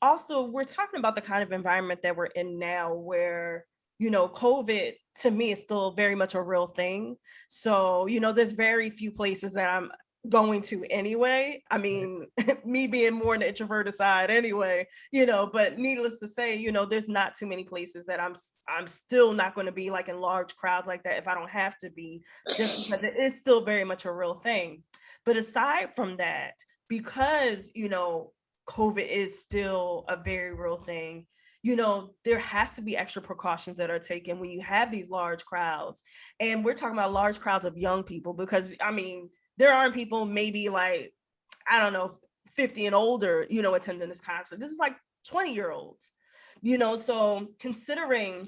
Also, we're talking about the kind of environment that we're in now, where, you know, COVID to me is still very much a real thing. So, you know, there's very few places that I'm going to anyway. I mean, me being more on the introverted side anyway, you know, but needless to say, you know, there's not too many places that I'm still not going to be like in large crowds like that if I don't have to be, just because it is still very much a real thing. But aside from that, because, you know, COVID is still a very real thing, you know, there has to be extra precautions that are taken when you have these large crowds. And we're talking about large crowds of young people, because I mean, there aren't people maybe like, I don't know, 50 and older, you know, attending this concert. This is like 20-year-olds, you know, so considering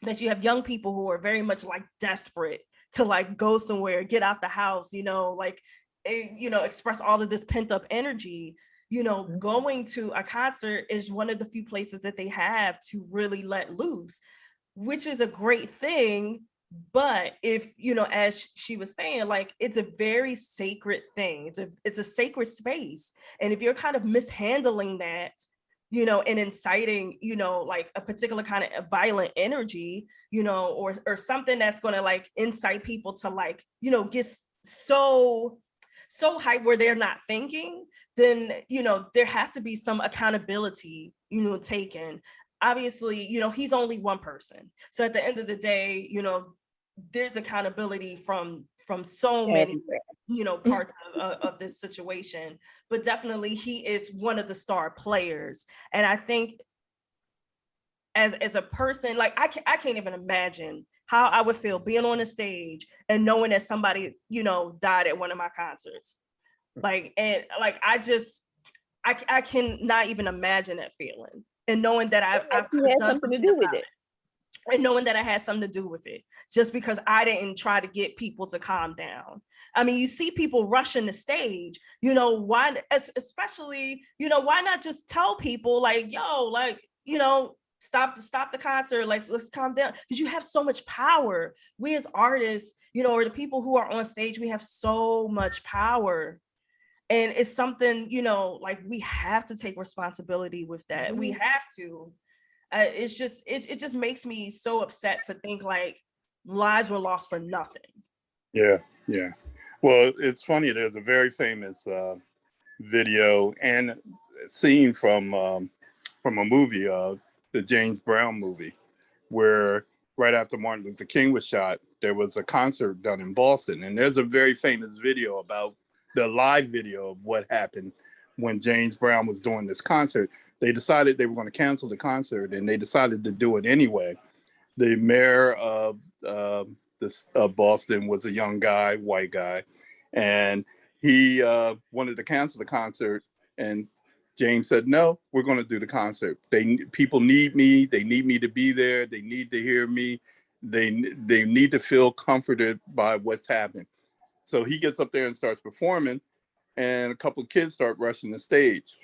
that you have young people who are very much like desperate to like go somewhere, get out the house, you know, like, you know, express all of this pent up energy, you know, going to a concert is one of the few places that they have to really let loose, which is a great thing. But if, you know, as she was saying, like, it's a very sacred thing. It's a sacred space. And if you're kind of mishandling that, you know, and inciting, you know, like a particular kind of violent energy, you know, or something that's going to like incite people to like, you know, get so hyped where they're not thinking, then, you know, there has to be some accountability, you know, taken. Obviously, you know, he's only one person. So at the end of the day, you know, there's accountability from so many, you know, parts of this situation. But definitely he is one of the star players. And I think as a person, like I can't even imagine how I would feel being on a stage and knowing that somebody, you know, died at one of my concerts. Like, and like I cannot even imagine that feeling. And knowing that I've He had done something to something do about with it. it, and knowing that I had something to do with it, just because I didn't try to get people to calm down. I mean, you see people rushing the stage, you know, why, especially, you know, why not just tell people like, yo, like, you know, stop the concert, like, let's calm down, because you have so much power. We as artists, you know, or the people who are on stage, we have so much power. And it's something, you know, like we have to take responsibility with that. We have to. It's just, it just makes me so upset to think like lives were lost for nothing. Yeah, yeah. Well, it's funny. There's a very famous video and scene from a movie, the James Brown movie, where right after Martin Luther King was shot, there was a concert done in Boston, and there's a very famous video about the live video of what happened when James Brown was doing this concert. They decided they were going to cancel the concert, and they decided to do it anyway. The mayor of Boston was a young guy, white guy, and he wanted to cancel the concert. And James said, "No, we're going to do the concert. People need me. They need me to be there. They need to hear me. they need to feel comforted by what's happening. So he gets up there and starts performing, and a couple of kids start rushing the stage,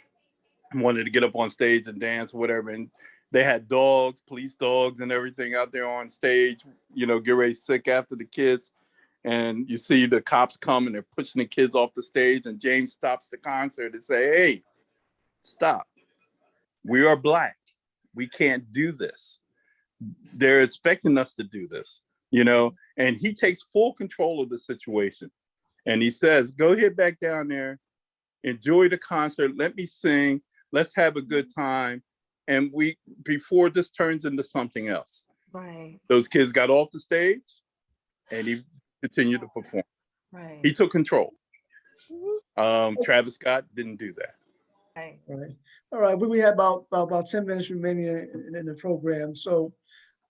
wanted to get up on stage and dance or whatever. And they had dogs, police dogs and everything out there on stage, get ready sick after the kids. And you see the cops come and they're pushing the kids off the stage, and James stops the concert and say, "Hey, stop. We are Black. We can't do this. They're expecting us to do this," and he takes full control of the situation. And he says, "Go ahead back down there, enjoy the concert. Let me sing. Let's have a good time." And before this turns into something else. Right. Those kids got off the stage and he continued to perform. Right. He took control. Travis Scott didn't do that. Right. Right. All right. We have about 10 minutes remaining in the program. So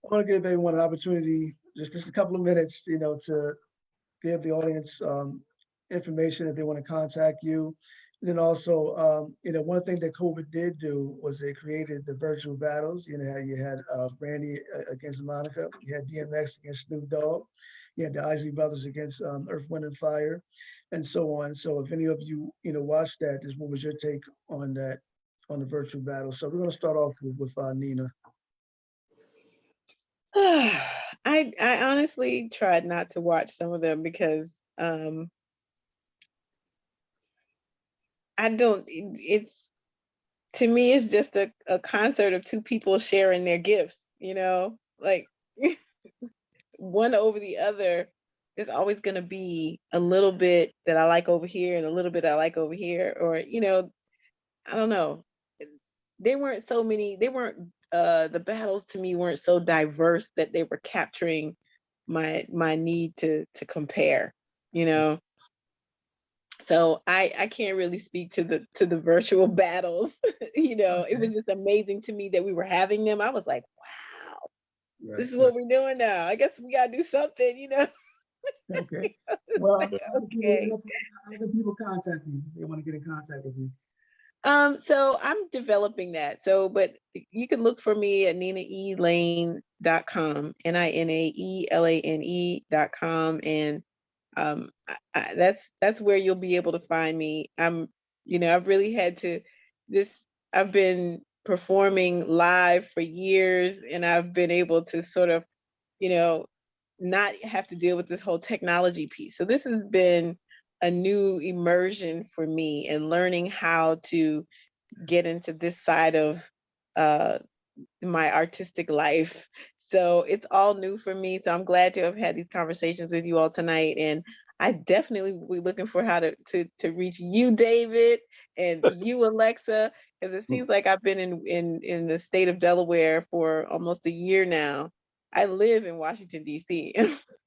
I want to give everyone an opportunity, just a couple of minutes, to give the audience information if they want to contact you. And then also, one thing that COVID did do was they created the virtual battles. You had Brandy against Monica, you had DMX against Snoop Dogg, you had the Isley Brothers against Earth, Wind, and Fire, and so on. So if any of you, watched that, what was your take on that, on the virtual battle? So we're going to start off with Nina. I honestly tried not to watch some of them because to me, it's just a concert of two people sharing their gifts, like one over the other. There's always going to be a little bit that I like over here and a little bit I like over here, or, I don't know. They weren't so many, the battles to me weren't so diverse that they were capturing my need to compare, So I can't really speak to the virtual battles. It was just amazing to me that we were having them. I was like, wow, this is what we're doing now. I guess we gotta do something, Okay. Well, okay. how can people contact you? They want to get in contact with you. So I'm developing that. But you can look for me at ninaelane.com, NINAELANE.com. And that's where you'll be able to find me. I've really had to I've been performing live for years, and I've been able to sort of, not have to deal with this whole technology piece. So this has been a new immersion for me, and learning how to get into this side of my artistic life. So it's all new for me. So I'm glad to have had these conversations with you all tonight. And I definitely will be looking for how to reach you, David, and you, Alexa, because it seems like I've been in the state of Delaware for almost a year now. I live in Washington, D.C.,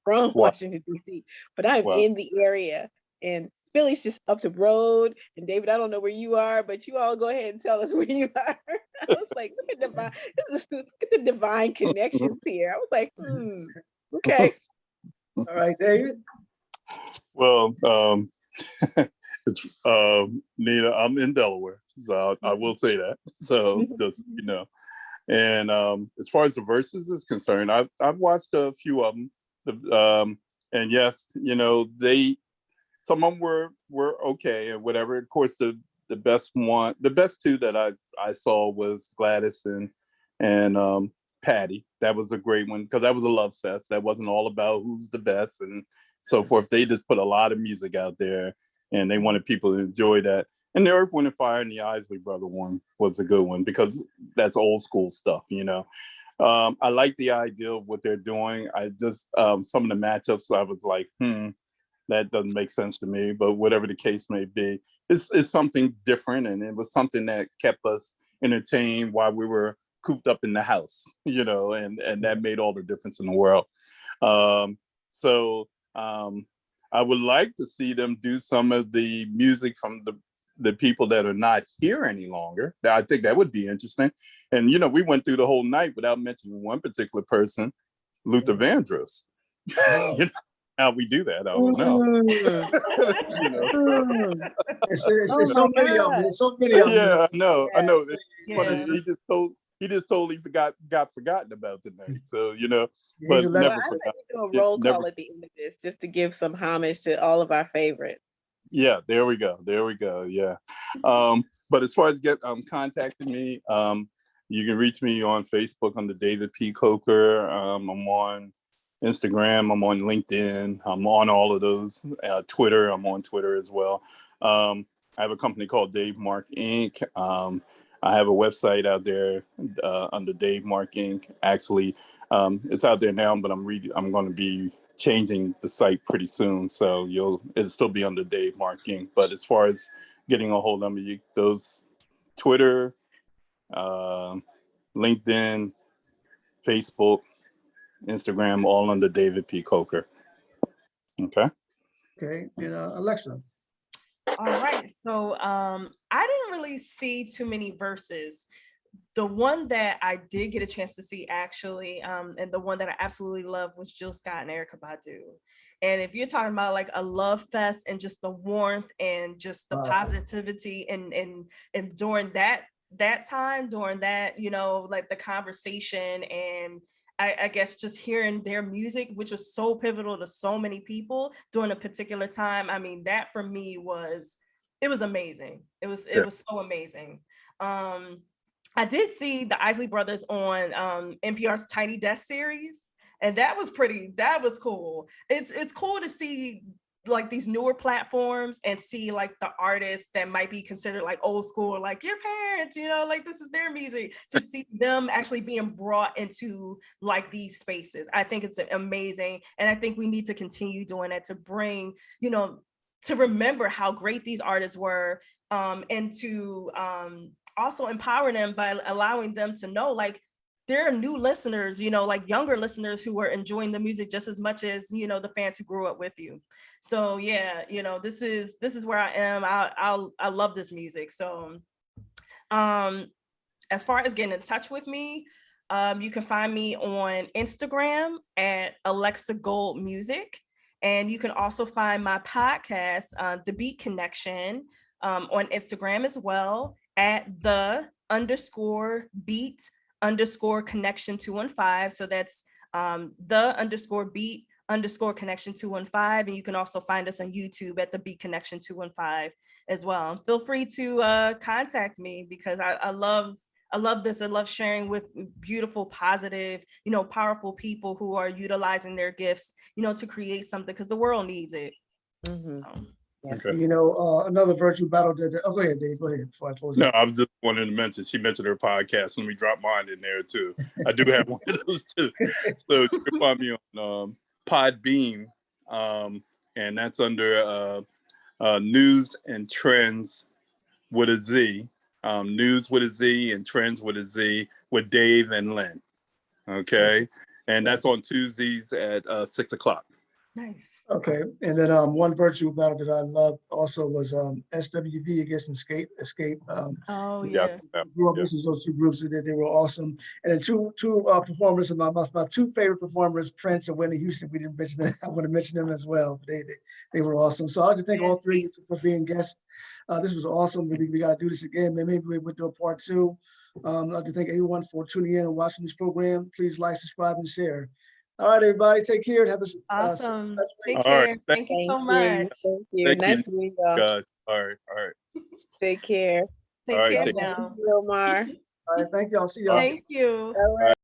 from Washington, D.C., but I'm in the area, and Philly's just up the road. And David, I don't know where you are, but you all go ahead and tell us where you are. I was like, look at the divine connections here. I was like, okay. All right, David. Well, it's Nina, I'm in Delaware, so I will say that. So just and as far as the verses is concerned, I've watched a few of them, and yes, some of them were okay and whatever. Of course, the best two that I saw was Gladys and Patty. That was a great one because that was a love fest. That wasn't all about who's the best and so forth. They just put a lot of music out there, and they wanted people to enjoy that. And the Earth, Wind, and Fire and the Isley Brother one was a good one because that's old school stuff, I like the idea of what they're doing. I just some of the matchups, I was like, that doesn't make sense to me. But whatever the case may be, it's something different, and it was something that kept us entertained while we were cooped up in the house, and that made all the difference in the world. I would like to see them do some of the music from the people that are not here any longer. I think that would be interesting. And, we went through the whole night without mentioning one particular person, Luther Vandross. How we do that, I don't know. It's so many of them. There's so many of them. Yeah, I know. It's funny. He just he just totally got forgotten about tonight. So, you know, Yeah, he's a but Well, never legend. I forgot. like to do a roll Never. call at the end of this just to give some homage to all of our favorites. Yeah, there we go. There we go. Yeah. But as far as contacting me, you can reach me on Facebook under David P. Coker. I'm on Instagram. I'm on LinkedIn. I'm on all of those. Twitter. I'm on Twitter as well. I have a company called Dave Mark Inc. I have a website out there under Dave Mark Inc. Actually, it's out there now, but I'm going to be changing the site pretty soon, so it'll still be under Dave Mark Inc. But as far as getting a hold of me, those Twitter, LinkedIn, Facebook, Instagram, all under David P. Coker. Okay. Okay, and Alexa. All right, so I didn't really see too many verses. The one that I did get a chance to see actually, and the one that I absolutely love was Jill Scott and Erykah Badu. And if you're talking about like a love fest and just the warmth and just the positivity and during that time, during that, you know, like the conversation and I guess just hearing their music, which was so pivotal to so many people during a particular time. I mean, that for me was amazing. It was so amazing. I did see the Isley Brothers on NPR's Tiny Desk series, and that was cool. It's cool to see like these newer platforms and see like the artists that might be considered like old school, like your parents, you know, like this is their music, to see them actually being brought into like these spaces. I think it's amazing. And I think we need to continue doing that to bring, you know, to remember how great these artists were, and to also empower them by allowing them to know like there are new listeners, you know, like younger listeners who are enjoying the music just as much as, you know, the fans who grew up with you. So yeah, you know, this is where I am. I love this music. So as far as getting in touch with me, you can find me on Instagram at Alexa Gold Music. And you can also find my podcast, The Beat Connection, on Instagram as well at _beat_connection 215. So that's _beat_connection 215. And you can also find us on YouTube at The Beat Connection 215 as well. And feel free to contact me because I love this. I love sharing with beautiful, positive, you know, powerful people who are utilizing their gifts, you know, to create something because the world needs it. Mm-hmm. So. Yes. Okay. You know, another virtual battle that, oh, go ahead, Dave, go ahead before I close No, it. I was just wanting to mention, she mentioned her podcast. Let me drop mine in there too. I do have one of those too. So you can find me on Podbean, and that's under News and Trends with a Z. News with a Z and Trends with a Z with Dave and Lynn. Okay. And that's on Tuesdays at 6 o'clock. Nice. Okay, and then one virtual battle that I loved also was SWV against Escape. Oh yeah. Grew up listening to those two groups, and they were awesome. And then two performers of my two favorite performers, Prince and Whitney Houston. We didn't mention them. I want to mention them as well. They were awesome. So I'd like to thank all three for being guests. This was awesome. We got to do this again. Maybe we'll do a part two. I'd like to thank everyone for tuning in and watching this program. Please like, subscribe, and share. All right, everybody, take care and have a Awesome. Take All care. right. Thank you so much. Thank you. Thank Nice you, to meet y'all. guys. All right. Take care. Take All right, care take now. Omar. All right, thank y'all. See y'all. Thank you. All right.